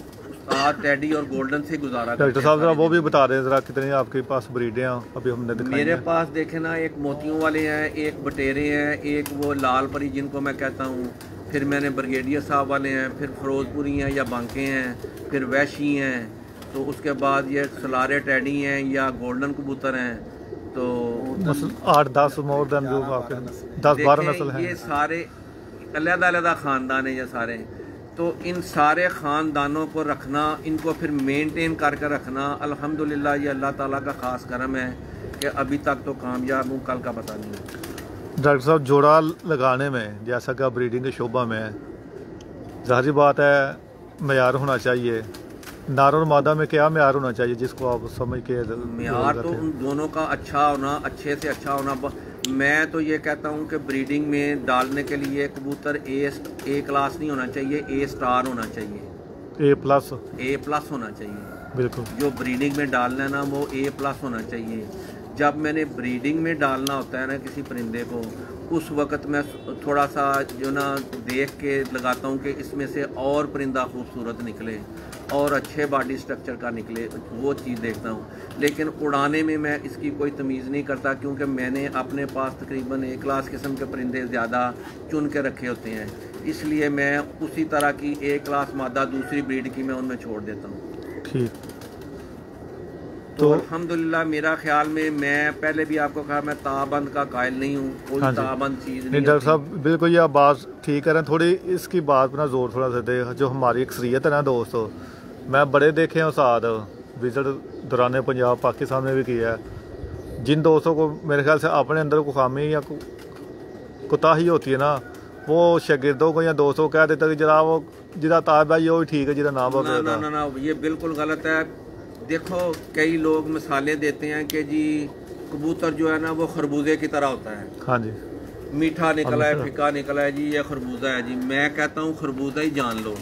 टेडी और गोल्डन से गुजारा। डॉक्टर साहब जरा वो भी बता दें जरा कितने आपके पास ब्रीडें हैं अभी हमने दिखाई। मेरे पास देखे ना, एक मोतियों वाले हैं, एक बटेरे हैं, एक वो लाल परी जिनको मैं कहता हूँ, फिर मैंने ब्रिगेडियर साहब वाले हैं, फिर फिरोजपुरी हैं या बांके हैं, फिर वैशी हैं, तो उसके बाद ये सलारे टेडी हैं या गोल्डन कबूतर हैं। तो 8-10 मोर देन जो आपके 10-12 नस्ल हैं। ये सारे अलग-अलग ख़ानदान हैं ये सारे। तो इन सारे ख़ानदानों को रखना, इनको फिर मेंटेन करके रखना, अल्हम्दुलिल्लाह ये अल्लाह ताला का ख़ास करम है कि अभी तक तो कामयाब हूँ, कल का पता नहीं। डॉक्टर साहब जोड़ा लगाने में जैसा कि ब्रीडिंग के शोबा में ज़ाहिर बात है मेयार होना चाहिए, नार और मादा में क्या मेयार होना चाहिए जिसको आप समझ के? मेयार तो उन दोनों का अच्छा होना, अच्छे से अच्छा होना। मैं तो ये कहता हूँ कि ब्रीडिंग में डालने के लिए कबूतर ए क्लास नहीं होना चाहिए, ए स्टार होना चाहिए, ए प्लस होना चाहिए। बिल्कुल। जो ब्रीडिंग में डालना है ना वो ए प्लस होना चाहिए। जब मैंने ब्रीडिंग में डालना होता है ना किसी परिंदे को, उस वक़्त मैं थोड़ा सा जो ना देख के लगाता हूँ कि इसमें से और परिंदा खूबसूरत निकले और अच्छे बॉडी स्ट्रक्चर का निकले, वो चीज़ देखता हूँ। लेकिन उड़ाने में मैं इसकी कोई तमीज़ नहीं करता, क्योंकि मैंने अपने पास तकरीबन एक क्लास किस्म के परिंदे ज़्यादा चुन के रखे होते हैं, इसलिए मैं उसी तरह की एक क्लास मादा दूसरी ब्रीड की मैं उनमें छोड़ देता हूँ। ठीक। तो अल्हम्दुलिल्लाह मेरा ख्याल में, मैं पहले भी आपको कहा, मैं ताबंद का कायल नहीं हूँ, कोई ताबंद चीज़ नहीं। डॉक्टर साहब बिल्कुल ये आप बात ठीक कह रहे हैं, थोड़ी इसकी बात पर ना जोर थोड़ा सा दे। जो हमारी अक्सरियत है ना दोस्तों, मैं बड़े देखे हैं साथ विजिट दौरान पंजाब पाकिस्तान में भी किया है, जिन दोस्तों को मेरे ख्याल से अपने अंदर को खामी या कोताही होती है ना, वो शागिर्दों को या दोस्तों को कह देता कि जरा वो जिरा ताब है वो ठीक है, जिरा ना ना, ये बिल्कुल गलत है। देखो कई लोग मिसालें देते हैं कि जी कबूतर जो है ना वो खरबूजे की तरह होता है। हाँ जी, मीठा निकला है, फीका निकला है जी, ये खरबूजा है जी। मैं कहता हूँ खरबूजा ही जान लो।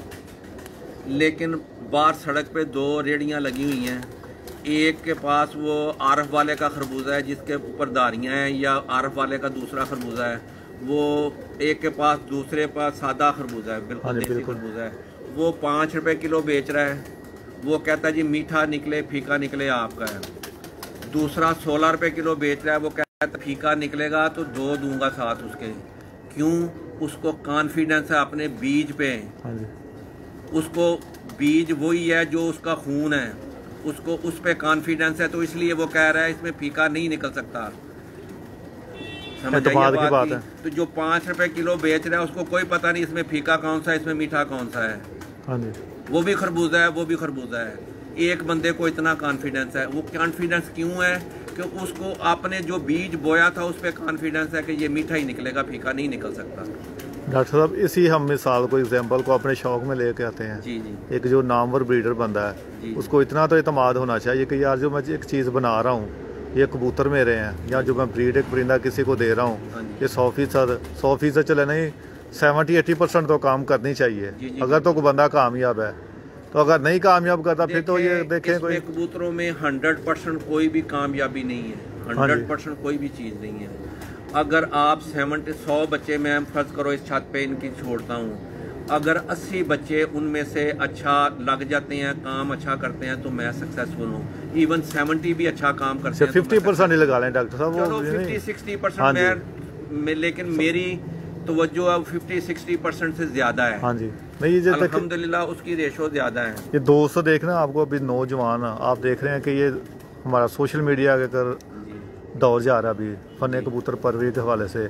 लेकिन बाहर सड़क पे 2 रेड़ियाँ लगी हुई हैं, एक के पास वो आरफ वाले का खरबूजा है जिसके ऊपर दारियाँ हैं, या आरफ वाले का दूसरा खरबूजा है, वो एक के पास दूसरे पास सादा खरबूजा है, बिल्कुल देसी खरबूजा है, वो 5 रुपए किलो बेच रहा है। वो कहता है जी मीठा निकले फीका निकले आपका है। दूसरा 16 रुपए किलो बेच रहा है, वो कहता है फीका निकलेगा तो 2 दूंगा साथ उसके। क्यों? उसको कॉन्फिडेंस है अपने बीज पे, उसको बीज वही है जो उसका खून है, उसको उस पे कॉन्फिडेंस है, तो इसलिए वो कह रहा है इसमें फीका नहीं निकल सकता। समझ आइए बात है। तो जो 5 रुपए किलो बेच रहा है उसको कोई पता नहीं इसमें फीका कौन सा है, इसमें मीठा कौन सा है। वो भी खरबूजा है, वो भी खरबूजा है। एक बंदे को इतना कॉन्फिडेंस है। वो कॉन्फिडेंस क्यों है? कि उसको आपने जो बीज बोया था उस पर कॉन्फिडेंस है कि ये मीठा ही निकलेगा, फीका नहीं निकल सकता। डॉक्टर साहब इसी हम मिसाल को एग्जांपल को अपने शौक में लेके आते हैं। जी जी। एक जो नामवर ब्रीडर बंदा है उसको इतना तो एतमाद होना चाहिए कि यार जो मैं एक चीज़ बना रहा हूँ, ये कबूतर मेरे हैं, या जो मैं ब्रीड एक परिंदा किसी को दे रहा हूँ, ये 100% चले नहीं 70-80% तो काम करनी चाहिए। अगर तो कोई बंदा कामयाब है, तो अगर नहीं कामयाब करता फिर तो ये देखें कोई कबूतरों में 100% कोई भी कामयाबी नहीं है, 100% कोई भी चीज़ नहीं है। अगर आप 100 बच्चे मैं फर्ज करो इस छत पे इनकी छोड़ता हूँ, अगर 80 बच्चे उनमें से अच्छा लग जाते हैं, काम अच्छा करते हैं, तो मैं सक्सेसफुल हूँ। इवन 70 भी अच्छा काम करते हैं, 50% ही लगा लें डॉक्टर साहब, चलो 50-60% मैं, लेकिन मेरी तवज्जो अब 50-60% से ज़्यादा है। हाँ जी, नहीं ये अल्हम्दुलिल्लाह उसकी रेशो ज़्यादा है। ये दोस्तों देखना आपको अभी नौजवान आप देख रहे हैं कि ये हमारा सोशल मीडिया के कर दौर जा रहा है अभी फन कबूतर परवरी के हवाले से।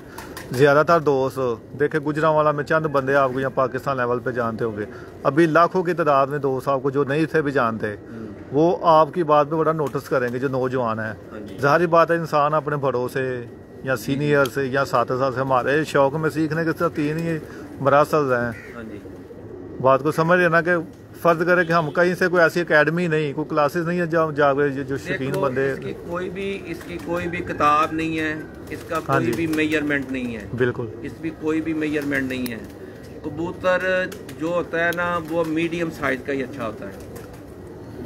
ज़्यादातर दोस्त देखे गुजरांवाला में चंद बंदे आपको यहाँ पाकिस्तान लेवल पे जानते होंगे, अभी लाखों की तादाद में दोस्त आपको जो नहीं थे भी जानते, वो आपकी बात पे बड़ा नोटिस करेंगे जो नौजवान है। ज़ाहिर बात है इंसान अपने बड़ों से या सीनियर से या साथ से हमारे शौक में सीखने के साथ 3 ही मरासल हैं। बात को समझ लेना कि फर्ज करे कि हम कहीं से कोई ऐसी एकेडमी नहीं, कोई क्लासेस नहीं है जावे जो शौकीन बंदे। इसकी कोई भी किताब नहीं है, इसका कोई भी मेजरमेंट नहीं है, बिल्कुल इसकी कोई भी मेजरमेंट नहीं है। कबूतर जो होता है ना वो मीडियम साइज का ही अच्छा होता है।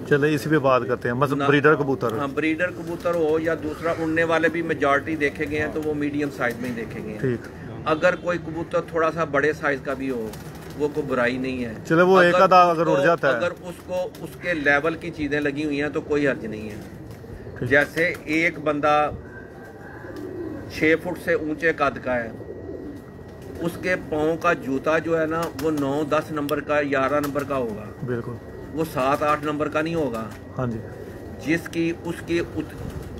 चले इसी पे बात करते हैं, मतलब ब्रीडर कबूतर। हाँ, ब्रीडर कबूतर हो या दूसरा उड़ने वाले भी मेजॉरिटी देखे गए हैं तो वो मीडियम साइज में ही देखे गए हैं। ठीक। अगर कोई कबूतर थोड़ा सा बड़े साइज का भी हो वो कोई बुराई नहीं है। चलो वो एक आधा अगर उड़ जाता है, अगर उसको उसके लेवल की चीजें लगी हुई हैं तो कोई हर्ज नहीं है। जैसे एक बंदा 6 फुट से ऊंचे कद का है, उसके पाँव का जूता जो है ना वो 9-10 नंबर का 11 नंबर का होगा, बिल्कुल वो 7-8 नंबर का नहीं होगा। हाँ जी। जिसकी उसकी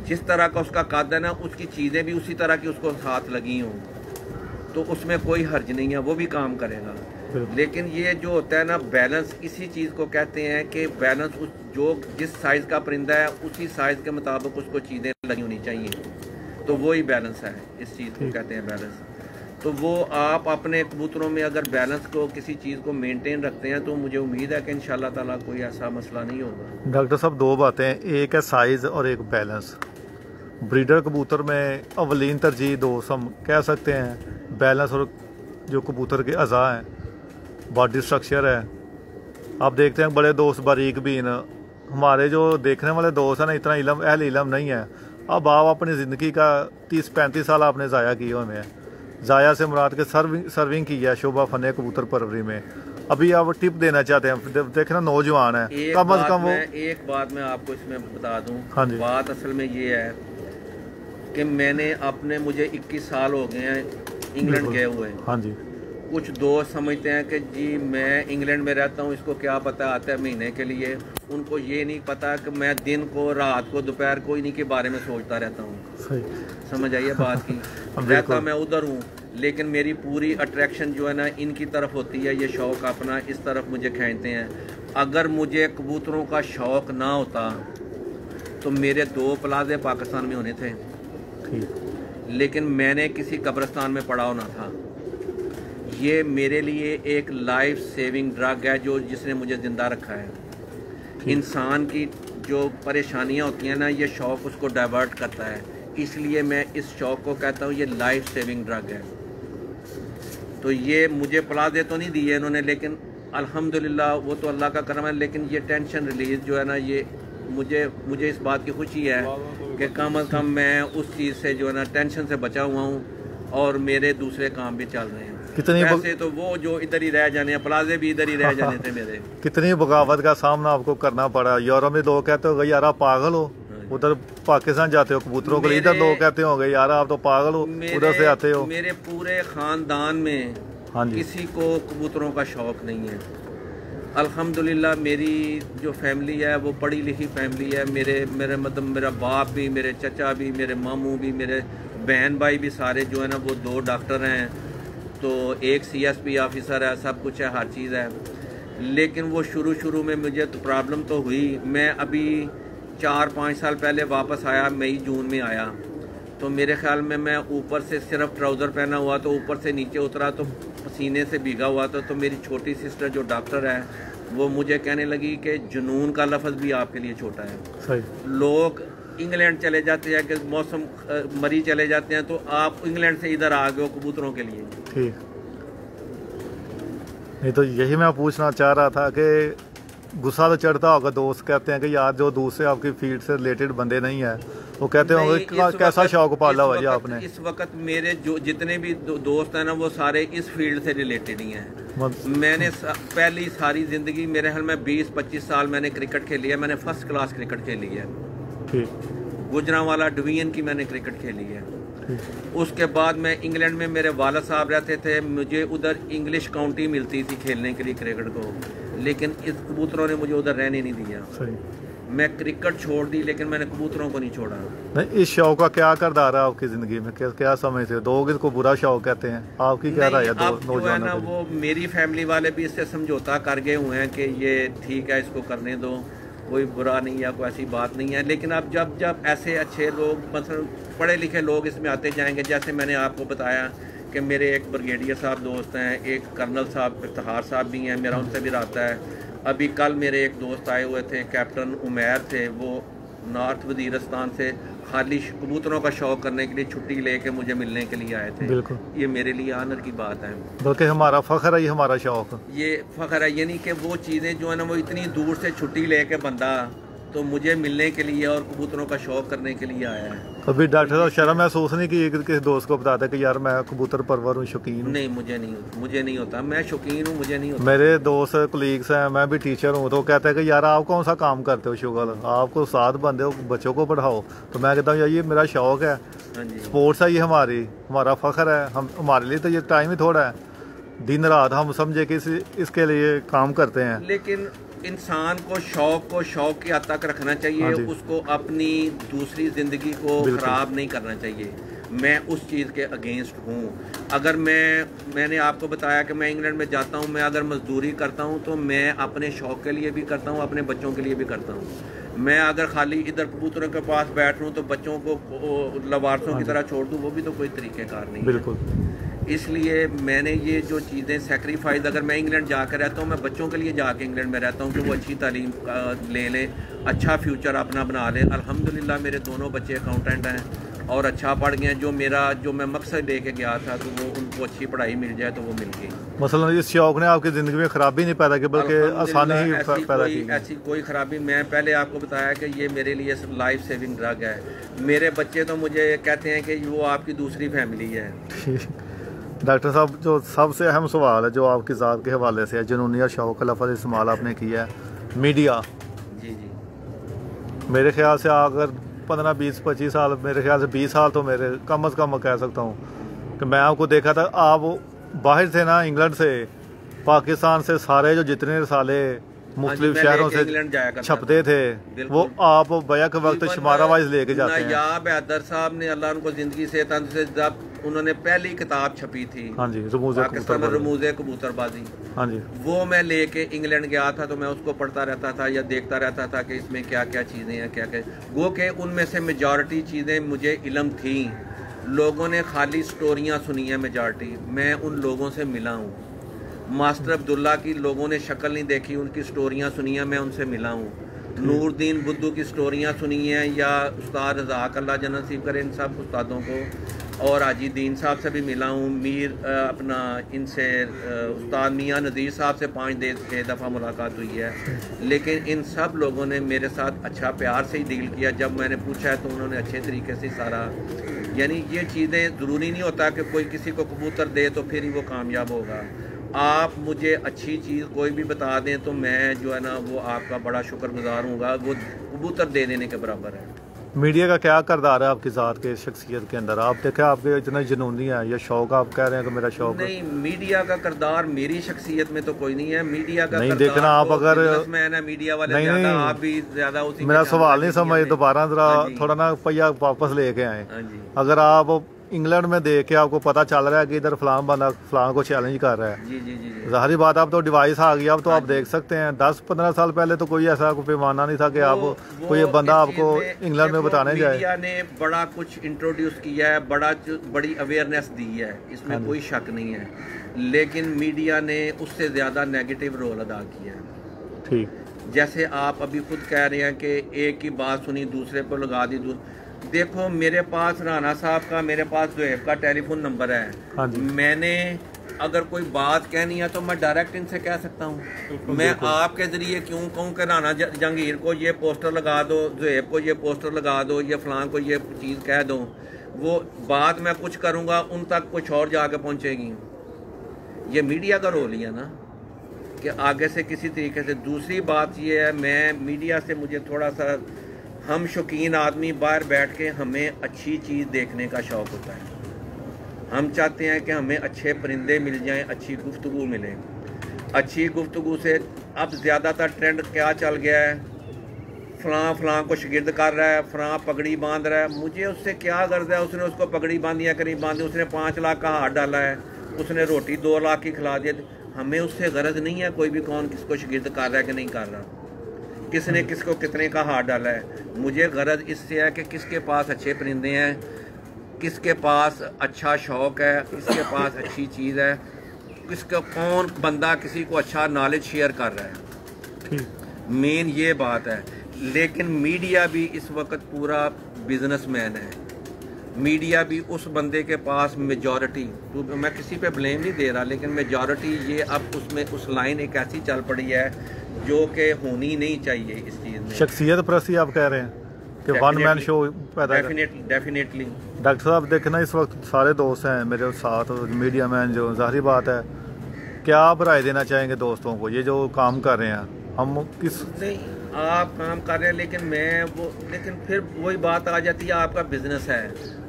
जिस तरह का उसका कद है ना, उसकी चीजें भी उसी तरह की उसको साथ लगी हों तो उसमें कोई हर्ज नहीं है, वो भी काम करेगा। लेकिन ये जो होता है ना बैलेंस, इसी चीज़ को कहते हैं कि बैलेंस उस जो जिस साइज़ का परिंदा है उसी साइज़ के मुताबिक उसको चीज़ें लगी होनी चाहिए, तो वो ही बैलेंस है, इस चीज़ को कहते हैं बैलेंस। तो वो आप अपने कबूतरों में अगर बैलेंस को किसी चीज़ को मेंटेन रखते हैं तो मुझे उम्मीद है कि इंशाल्लाह ताला कोई ऐसा मसला नहीं होगा। डॉक्टर साहब 2 बातें, एक है साइज़ और एक बैलेंस। ब्रीडर कबूतर में अवलीन तरजीह दोस्त हम कह सकते हैं बैलेंस, और जो कबूतर के अज़ा हैं, बॉडी स्ट्रक्चर है। आप देखते हैं बड़े दोस्त बारीक बीन, हमारे जो देखने वाले दोस्त हैं ना इतना इलम नहीं है। अब आप अपनी ज़िंदगी का 30-35 साल आपने ज़ाया किए हुए हैं, जाया से मुराद के सर्विंग की है शोभा फने कबूतर परवरी में। अभी आप टिप देना चाहते हैं, देखना नौजवान है, कम अज कम वो एक बात मैं आपको इसमें बता दूं। हाँ जी। बात असल में ये है कि मुझे 21 साल हो गए हैं इंग्लैंड गए हुए। हाँ जी। कुछ दोस्त समझते हैं कि जी मैं इंग्लैंड में रहता हूँ, इसको क्या पता आता है महीने के लिए। उनको ये नहीं पता कि मैं दिन को, रात को, दोपहर को इन्हीं के बारे में सोचता रहता हूँ। समझ आइए बात की। रहता मैं उधर हूँ, लेकिन मेरी पूरी अट्रैक्शन जो है ना इनकी तरफ होती है। ये शौक़ अपना इस तरफ मुझे खींचते हैं। अगर मुझे कबूतरों का शौक़ ना होता तो मेरे 2 प्लाजे पाकिस्तान में होने थे, लेकिन मैंने किसी कब्रिस्तान में पड़ा होना था। ये मेरे लिए एक लाइफ सेविंग ड्रग है जो जिसने मुझे ज़िंदा रखा है। इंसान की जो परेशानियां होती हैं ना, ये शौक़ उसको डाइवर्ट करता है। इसलिए मैं इस शौक़ को कहता हूँ ये लाइफ सेविंग ड्रग है। तो ये मुझे प्लाजे तो नहीं दिए इन्होंने, लेकिन अल्हम्दुलिल्लाह वो तो अल्लाह का करम है। लेकिन ये टेंशन रिलीज़ जो है ना, ये मुझे इस बात की खुशी है कि कम अज़ कम मैं उस चीज़ से जो है ना टेंशन से बचा हुआ हूँ और मेरे दूसरे काम भी चल रहे हैं। वैसे तो वो जो इधर ही रह जाने हैं, प्लाजे भी इधर ही रह जाने थे मेरे। कितनी बगावत का सामना आपको करना पड़ा। यूरोप में लोग कहते हो यार आप पागल हो, उधर पाकिस्तान जाते हो कबूतरों के लिए, इधर लोग कहते होंगे यार आप तो पागल हो, उधर से आते हो। मेरे पूरे खानदान में किसी को कबूतरों का शौक़ नहीं है। अल्हम्दुलिल्लाह मेरी जो फैमिली है वो पढ़ी लिखी फैमिली है। मेरे मतलब मेरा बाप भी, मेरे चचा भी, मेरे मामू भी, मेरे बहन भाई भी सारे जो है ना वो 2 डॉक्टर हैं, तो एक CSP ऑफिसर है, सब कुछ है, हर चीज़ है। लेकिन वो शुरू में मुझे तो प्रॉब्लम तो हुई। मैं अभी 4-5 साल पहले वापस आया, मई जून में आया, तो मेरे ख्याल में मैं ऊपर से सिर्फ ट्राउज़र पहना हुआ, तो ऊपर से नीचे उतरा तो पसीने से भीगा हुआ था। तो मेरी छोटी सिस्टर जो डॉक्टर है वो मुझे कहने लगी कि जुनून का लफ्ज़ भी आपके लिए छोटा है। सही। लोग इंग्लैंड चले जाते हैं कि मौसम मरी चले जाते हैं, तो आप इंग्लैंड से इधर आ गए हो कबूतरों के लिए। ठीक। नहीं तो यही मैं पूछना चाह रहा था कि गुस्सा तो चढ़ता होगा, दोस्त कहते हैं कि यार जो दूसरे आपकी फील्ड से रिलेटेड बंदे नहीं है वो कहते होंगे कैसा शौक पाला हुआ है आपने। इस वक्त मेरे जो जितने भी दोस्त हैं ना वो सारे इस फील्ड से रिलेटेड ही हैं। मैंने पहली सारी ज़िंदगी मेरे हाल में 20-25 साल मैंने क्रिकेट खेली है। मैंने फर्स्ट क्लास क्रिकेट खेली है। गुजरांवाला डिवीजन की मैंने क्रिकेट खेली है। उसके बाद मैं इंग्लैंड में, मेरे वाला साहब रहते थे, मुझे उधर इंग्लिश काउंटी मिलती थी खेलने के लिए क्रिकेट को, लेकिन इस कबूतरों ने मुझे उधर रहने नहीं दिया। सही। मैं क्रिकेट छोड़ दी लेकिन मैंने कबूतरों को नहीं छोड़ा। नहीं, इस शौक का क्या किरदार है आपकी ज़िंदगी में, क्या समझते हो? लोग इसको बुरा शौक कहते हैं, आपकी क्या राय है? जो है ना वो मेरी फैमिली वाले भी इससे समझौता कर गए हुए हैं कि ये ठीक है, इसको करने दो, कोई बुरा नहीं है, कोई ऐसी बात नहीं है। लेकिन अब जब ऐसे अच्छे लोग, मतलब पढ़े लिखे लोग इसमें आते जाएंगे, जैसे मैंने आपको बताया कि मेरे एक ब्रिगेडियर साहब दोस्त हैं, एक कर्नल साहब इफ्तिखार साहब भी हैं, मेरा उनसे भी रब्ता है। अभी कल मेरे एक दोस्त आए हुए थे, कैप्टन उमैर थे, वो नॉर्थ वज़ीरिस्तान से खाली कबूतरों का शौक़ करने के लिए छुट्टी लेके मुझे मिलने के लिए आए थे। बिल्कुल। ये मेरे लिए आनर की बात है, बल्कि हमारा फ़ख्र है, ये हमारा शौक़, ये फ़ख्र है। ये नहीं कि वो चीज़ें जो है ना वो इतनी दूर से छुट्टी लेके बंदा तो मुझे मिलने के लिए और कबूतरों का शौक़ करने के लिए आया है। कभी डॉक्टर साहब शर्म महसूस नहीं की किसी दोस्त को बताते कि यार मैं कबूतर परवर हूँ, शौकीन हूँ? नहीं, मुझे नहीं होता। मैं शौकीन हूँ, मुझे नहीं होता। मेरे दोस्त कलीग्स हैं, मैं भी टीचर हूँ, तो कहते हैं कि यार आप कौन सा काम करते हो शुगल, आपको साथ बंदे हो, बच्चों को पढ़ाओ। तो मैं कहता हूँ यार ये मेरा शौक़ है, स्पोर्ट्स है, ये हमारा फ़ख्र है। हमारे लिए तो ये टाइम ही थोड़ा है, दिन रात हम समझे कि इसके लिए काम करते हैं। लेकिन इंसान को शौक़ की हद तक रखना चाहिए, उसको अपनी दूसरी ज़िंदगी को ख़राब नहीं करना चाहिए। मैं उस चीज़ के अगेंस्ट हूँ। अगर मैंने आपको बताया कि मैं इंग्लैंड में जाता हूँ, मैं अगर मजदूरी करता हूँ तो मैं अपने शौक़ के लिए भी करता हूँ, अपने बच्चों के लिए भी करता हूँ। मैं अगर खाली इधर कबूतरों के पास बैठ लूँ तो बच्चों को लवारसों की तरह छोड़ दूँ, वो भी तो कोई तरीक़ेकार नहीं। बिल्कुल। इसलिए मैंने ये जो चीज़ें सेक्रीफाइस, अगर मैं इंग्लैंड जाकर रहता हूँ, मैं बच्चों के लिए जाके इंग्लैंड में रहता हूँ कि वो अच्छी तालीम ले लें, अच्छा फ्यूचर अपना बना लें। अल्हम्दुलिल्लाह मेरे दोनों बच्चे अकाउंटेंट हैं और अच्छा पढ़ गए हैं। जो मैं मकसद लेके गया था तो वो उनको अच्छी पढ़ाई मिल जाए तो वो मिल गई। मसलन इस शौक़ ने आपकी ज़िंदगी में ख़राबी नहीं पैदा की, बल्कि आसानी ही पैदा की। ऐसी कोई ख़राबी, मैं पहले आपको बताया कि ये मेरे लिए लाइफ सेविंग ड्रग है। मेरे बच्चे तो मुझे कहते हैं कि वो आपकी दूसरी फैमिली है। डॉक्टर साहब, जो सबसे अहम सवाल है जो आपकी ज़ात के हवाले से है, जुनूनी और शौक का लफ्ज़ इस्तेमाल आपने किया है, मीडिया। जी जी। मेरे ख्याल से अगर 15, 20, 25 साल, मेरे ख्याल से 20 साल तो मेरे कम से कम कह सकता हूँ कि मैं आपको देखा था, आप बाहर थे ना, इंग्लैंड से, पाकिस्तान से, सारे जो जितने रसाले मुख्तलिफ शहरों से छपते थे वो आप बैक वक्त शुमारा वाइज लेके जाते हैं। नायाब हैदर साहब ने, अल्लाह उनको जिंदगी से जब उन्होंने पहली किताब छपी थी, हाँ जी, रमूज़े कबूतरबाजी, हाँ जी, वो मैं लेके इंग्लैंड गया था तो मैं उसको पढ़ता रहता था या देखता रहता था कि इसमें क्या क्या चीज़ें हैं, क्या क्या, वो कि उनमें से मेजॉरिटी चीज़ें मुझे इल्म थी, लोगों ने खाली स्टोरियाँ सुनी हैं मेजॉरिटी, मैं उन लोगों से मिला हूँ। मास्टर अब्दुल्ला की लोगों ने शक्ल नहीं देखी, उनकी स्टोरियाँ सुनी हैं, मैं उनसे मिला हूँ। नूरदीन बुद्धू की स्टोरियाँ सुनी हैं, या उस्ताद रज़ाक अल्लाह जन्नत नसीब करे इन सब उस्तादों को, और हाजी दीन साहब से भी मिला हूँ, मीर अपना इनसे उस्ताद मियाँ नज़ीर साहब से 5-6 दफ़ा मुलाकात हुई है। लेकिन इन सब लोगों ने मेरे साथ अच्छा प्यार से ही डील किया, जब मैंने पूछा है तो उन्होंने अच्छे तरीके से सारा, यानी ये चीज़ें ज़रूरी नहीं होता कि कोई किसी को कबूतर दे तो फिर ही वो कामयाब होगा। आप मुझे अच्छी चीज़ कोई भी बता दें तो मैं जो है ना वो आपका बड़ा शुक्रगुजार हूँगा, वो कबूतर दे देने के बराबर है। मीडिया का क्या किरदार है आपकी ज़ात के शख्सियत के अंदर? आप देखें, आपके इतना जुनूनी है या शौक, आप कह रहे हैं कि मेरा शौक नहीं, मीडिया का किरदार मेरी शख्सियत में तो कोई नहीं है। मीडिया का नहीं देखना, आप अगर मैं ना मीडिया वाले ज़्यादा, आप भी ज़्यादा उसी, मेरा सवाल नहीं समझ, दोबारा जरा थोड़ा ना पहिया वापस लेके आए। अगर आप इंग्लैंड में देख के आपको पता चल रहा है कि इधर फलां बंदा फलां को चैलेंज कर रहा है, जी जी जी, जाहिर बात, आप तो डिवाइस आ गया, अब तो आप देख सकते हैं। 10-15 साल पहले तो कोई ऐसा कोई पैमाना नहीं था कि आप कोई बंदा आपको इंग्लैंड में बताने जाए। मीडिया ने बड़ा कुछ इंट्रोड्यूस किया है, बड़ी अवेयरनेस दी है, इसमें कोई शक नहीं है, लेकिन मीडिया ने उससे ज़्यादा नेगेटिव रोल अदा किया है। ठीक, जैसे आप अभी खुद कह रहे हैं कि एक की बात सुनी दूसरे पर लगा दी। देखो, मेरे पास राना साहब का, मेरे पास ज़ुहैब का टेलीफोन नंबर है, हाँ जी। मैंने अगर कोई बात कहनी है तो मैं डायरेक्ट इनसे कह सकता हूँ। मैं आपके ज़रिए क्यों कहूँ कि राना जहांगीर को ये पोस्टर लगा दो, ज़ुहैब को ये पोस्टर लगा दो, या फलां को ये चीज़ कह दो, वो बात मैं कुछ करूँगा उन तक कुछ और जाके पहुँचेगी। ये मीडिया का रोल ही है ना कि आगे से किसी तरीके से। दूसरी बात ये है, मैं मीडिया से मुझे थोड़ा सा, हम शौकीन आदमी बाहर बैठ के हमें अच्छी चीज़ देखने का शौक़ होता है, हम चाहते हैं कि हमें अच्छे परिंदे मिल जाएं, अच्छी गुफ्तगू मिले। अच्छी गुफ्तगू से अब ज़्यादातर ट्रेंड क्या चल गया है, फलां को शिगिर्द कर रहा है, फलां पगड़ी बांध रहा है, मुझे उससे क्या गर्ज है, उसने उसको पगड़ी बांधी या करीब बांधी, उसने 5 लाख का हाथ डाला है, उसने रोटी 2 लाख की खिला दी, हमें उससे गरज नहीं है कोई भी कौन किसको शिगिर्द कर रहा है कि नहीं कर रहा, किसने किसको कितने का हाथ डाला है। मुझे गरज इससे है कि किसके पास अच्छे परिंदे हैं, किसके पास अच्छा शौक़ है, किसके पास अच्छी चीज़ है, किसका कौन बंदा किसी को अच्छा नॉलेज शेयर कर रहा है, मेन ये बात है। लेकिन मीडिया भी इस वक्त पूरा बिजनेसमैन है, मीडिया भी उस बंदे के पास मेजॉरिटी, तो मैं किसी पे ब्लेम नहीं दे रहा, लेकिन मेजॉरिटी ये अब उसमें उस लाइन एक ऐसी चल पड़ी है जो कि होनी नहीं चाहिए इस चीज़ में। शख्सियत प्रस्ती आप कह रहे हैं कि वन मैन शो पैदा, डेफिनेटली। डॉक्टर साहब देखना, इस वक्त सारे दोस्त हैं मेरे साथ मीडिया मैन, जो जाहिर बात है, क्या आप राय देना चाहेंगे दोस्तों को, ये जो काम कर रहे हैं, हम किस, नहीं आप काम कर रहे हैं, लेकिन फिर वही बात आ जाती है, आपका बिजनेस है,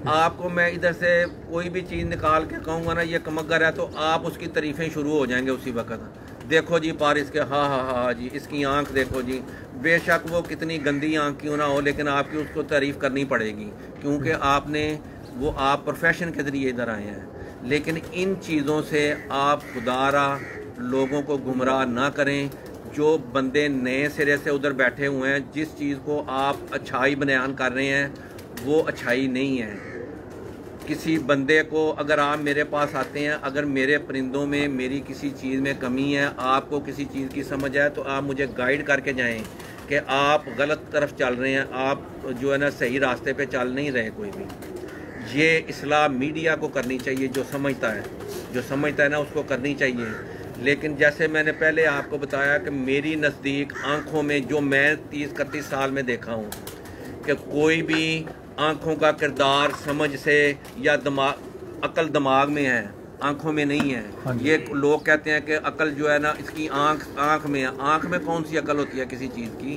आपको मैं इधर से कोई भी चीज़ निकाल के कहूँगा ना ये कमगर है, तो आप उसकी तारीफ़ें शुरू हो जाएंगे उसी वक्त। देखो जी पारिस के, हाँ जी, इसकी आंख देखो जी, बेशक वो कितनी गंदी आंख क्यों ना हो, लेकिन आपकी उसको तारीफ़ करनी पड़ेगी, क्योंकि आप प्रोफेशन के ज़रिए इधर आए हैं। लेकिन इन चीज़ों से आप खुदारा लोगों को गुमराह ना करें। जो बंदे नए सिरे से उधर बैठे हुए हैं, जिस चीज़ को आप अच्छाई बयान कर रहे हैं वो अच्छाई नहीं है। किसी बंदे को, अगर आप मेरे पास आते हैं, अगर मेरे परिंदों में मेरी किसी चीज़ में कमी है, आपको किसी चीज़ की समझ है, तो आप मुझे गाइड करके जाएं कि आप गलत तरफ चल रहे हैं, आप जो है ना सही रास्ते पे चल नहीं रहे कोई भी। ये इस्लाह मीडिया को करनी चाहिए, जो समझता है ना उसको करनी चाहिए। लेकिन जैसे मैंने पहले आपको बताया कि मेरी नज़दीक आँखों में, जो मैं 30-31 साल में देखा हूँ कि कोई भी आँखों का किरदार समझ से या अकल दिमाग में है, आंखों में नहीं है। ये लोग कहते हैं कि अकल जो है ना इसकी आंख में है। आंख में कौन सी अकल होती है किसी चीज़ की?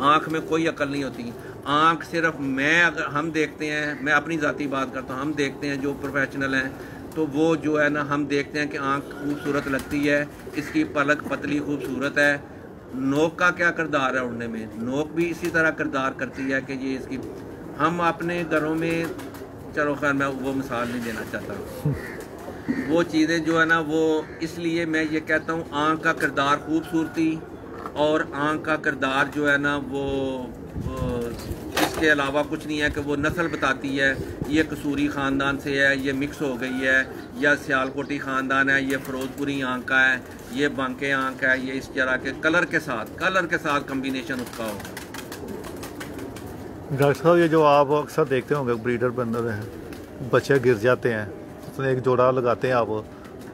आंख में कोई अकल नहीं होती। आंख सिर्फ अगर हम देखते हैं, मैं अपनी ज़ाती बात करता हूँ, हम देखते हैं जो प्रोफेशनल हैं तो वो जो है ना हम देखते हैं कि आंख खूबसूरत लगती है, इसकी पलक पतली खूबसूरत है। नोक का क्या किरदार है उड़ने में? नोक भी इसी तरह किरदार करती है कि ये इसकी, हम अपने घरों में, चलो खैर मैं वो मिसाल नहीं देना चाहता। वो चीज़ें जो है ना वो, इसलिए मैं ये कहता हूँ आँख का किरदार खूबसूरती और आँख का किरदार जो है ना वो इसके अलावा कुछ नहीं है कि वो नस्ल बताती है, ये कसूरी ख़ानदान से है, ये मिक्स हो गई है, या सियालकोटी ख़ानदान है, ये फ़िरोज़पुरी आँख का है, ये बांके आँख है, ये इस तरह के कलर के साथ कम्बिनेशन उसका होगा। डॉक्टर साहब ये जो आप अक्सर देखते होंगे ब्रीडर बंदर हैं, बच्चे गिर जाते हैं, उसमें एक जोड़ा लगाते हैं, आप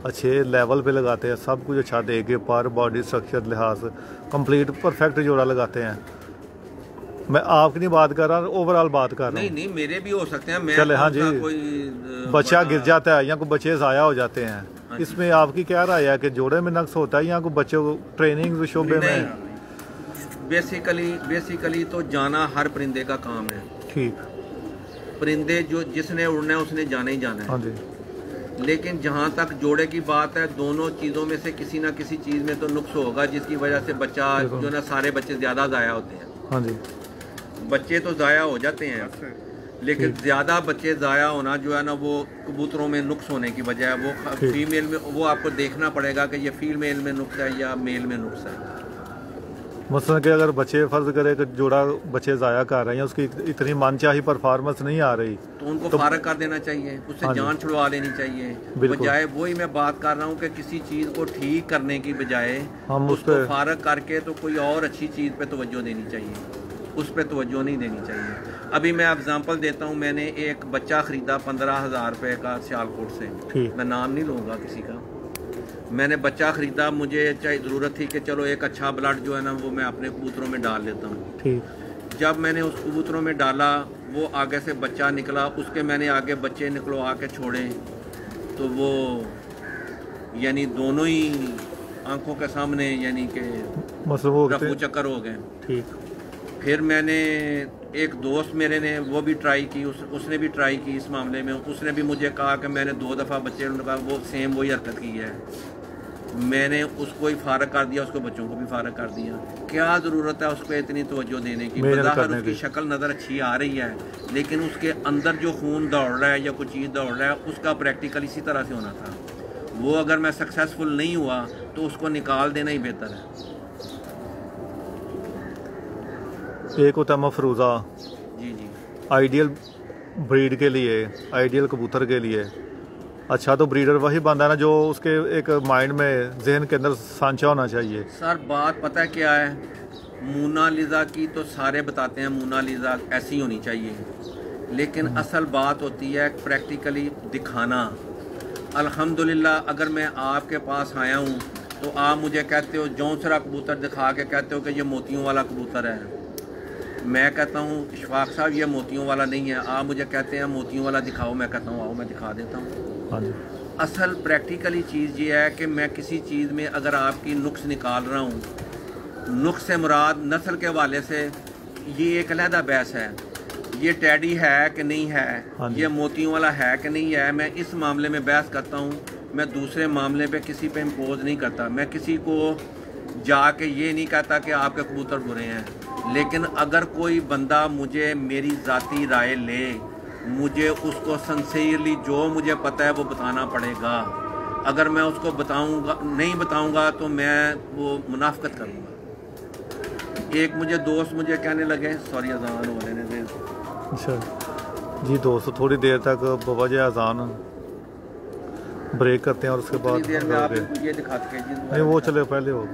अच्छे लेवल पे लगाते हैं, सब कुछ अच्छा दे के पर बॉडी स्ट्रक्चर लिहाज कंप्लीट परफेक्ट जोड़ा लगाते हैं। मैं आपकी नहीं बात कर रहा, ओवरऑल बात कर रहा हूँ। नहीं मेरे भी हो सकते हैं। मैं चले हाँ जी, कोई बच्चा गिर जाता है या कोई बच्चे ज़ाया हो जाते हैं, इसमें आपकी क्या राय है कि जोड़े में नक्स होता है या कोई बच्चे को ट्रेनिंग शोबे में? बेसिकली तो जाना हर परिंदे का काम है। ठीक, परिंदे जो जिसने उड़ना है उसने जाना ही जाना है। हाँ जी। लेकिन जहाँ तक जोड़े की बात है, दोनों चीज़ों में से किसी ना किसी चीज़ में तो नुक्स होगा जिसकी वजह से बच्चा जो ना, सारे बच्चे ज़्यादा ज़ाया होते हैं। हाँ जी, बच्चे तो ज़ाया हो जाते हैं, लेकिन ज़्यादा बच्चे ज़ाया होना जो है ना वो कबूतरों में नुक्स होने की वजह है। वो फीमेल में, वो आपको देखना पड़ेगा कि ये फीमेल में नुक्स है या मेल में नुक्स है। मसलन कि अगर बच्चे फर्ज करे कि जोड़ा बच्चे ज़ाया कर रहे हैं, उसकी इतनी मनचाही परफॉर्मेंस नहीं आ रही, तो उनको फारग कर देना चाहिए, उससे जान छुड़वा लेनी चाहिए। बजाय वही मैं बात कर रहा हूँ कि किसी चीज़ को ठीक करने की बजाय हम उसको फारग करके तो कोई और अच्छी चीज़ पे तवज्जो देनी चाहिए, उस पर तवज्जो नहीं देनी चाहिए। अभी मैं एग्जांपल देता हूँ, मैंने एक बच्चा ख़रीदा 15,000 रुपये का सियालकोट से, मैं नाम नहीं लूँगा किसी का। मैंने बच्चा ख़रीदा, मुझे चाहे ज़रूरत थी कि चलो एक अच्छा ब्लड जो है ना वो मैं अपने कबूतरों में डाल लेता हूँ। जब मैंने उस कबूतरों में डाला, वो आगे से बच्चा निकला, उसके मैंने आगे बच्चे निकलवा के छोड़े, तो वो यानी दोनों ही आंखों के सामने यानी कि रफू चक्कर हो गए। ठीक, फिर मैंने एक दोस्त मेरे ने वो भी ट्राई की, उसने भी ट्राई की इस मामले में। उसने भी मुझे कहा कि मैंने 2 दफ़ा बच्चे, उन्होंने कहा वो सेम वही हरकत की है। मैंने उसको ही फारग कर दिया, उसको बच्चों को भी फारग कर दिया। क्या ज़रूरत है उस पर इतनी तवज्जो देने की? बज़ाहिर उसकी शक्ल नज़र अच्छी आ रही है, लेकिन उसके अंदर जो खून दौड़ रहा है या कुछ चीज़ दौड़ रहा है, उसका प्रैक्टिकल इसी तरह से होना था। वो अगर मैं सक्सेसफुल नहीं हुआ तो उसको निकाल देना ही बेहतर है। एक होता है मफरूज़ा, जी जी, आइडियल ब्रीड के लिए, आइडियल कबूतर के लिए। अच्छा, तो ब्रीडर वही बंदा है ना जो उसके एक माइंड में, जहन के अंदर सांचा होना चाहिए। सर बात पता है क्या है, मोनालिसा की तो सारे बताते हैं मोनालिसा ऐसी होनी चाहिए, लेकिन असल बात होती है प्रैक्टिकली दिखाना। अल्हम्दुलिल्लाह अगर मैं आपके पास आया हूँ तो आप मुझे कहते हो जौनसरा कबूतर दिखा के कहते हो कि ये मोतियों वाला कबूतर है। मैं कहता हूँ इशफाक साहब ये मोतियों वाला नहीं है, आप मुझे कहते हैं मोतियों वाला दिखाओ, मैं कहता हूँ आओ मैं दिखा देता हूँ। असल प्रैक्टिकली चीज़ ये है कि मैं किसी चीज़ में अगर आपकी नुक्स निकाल रहा हूँ, नुक्स से मुराद नस्ल के हवाले से ये एक अलहदा बहस है, ये टैडी है कि नहीं है, ये मोतियों वाला है कि नहीं है, मैं इस मामले में बहस करता हूँ। मैं दूसरे मामले पे किसी पे इम्पोज नहीं करता, मैं किसी को जाके ये नहीं कहता कि आपके कबूतर बुरे हैं। लेकिन अगर कोई बंदा मुझे मेरी ज़ाती राय ले, मुझे उसको सिंसियरली जो मुझे पता है वो बताना पड़ेगा। अगर मैं उसको नहीं बताऊंगा तो मैं वो मुनाफकत करूंगा। एक मुझे दोस्त मुझे कहने लगे, सॉरी अजान हो लेने दे। अच्छा जी दोस्त, थोड़ी देर तक बवजह अजान ब्रेक करते हैं और उसके बाद देर में आप ये दिखाते हैं नहीं वो चले पहले हो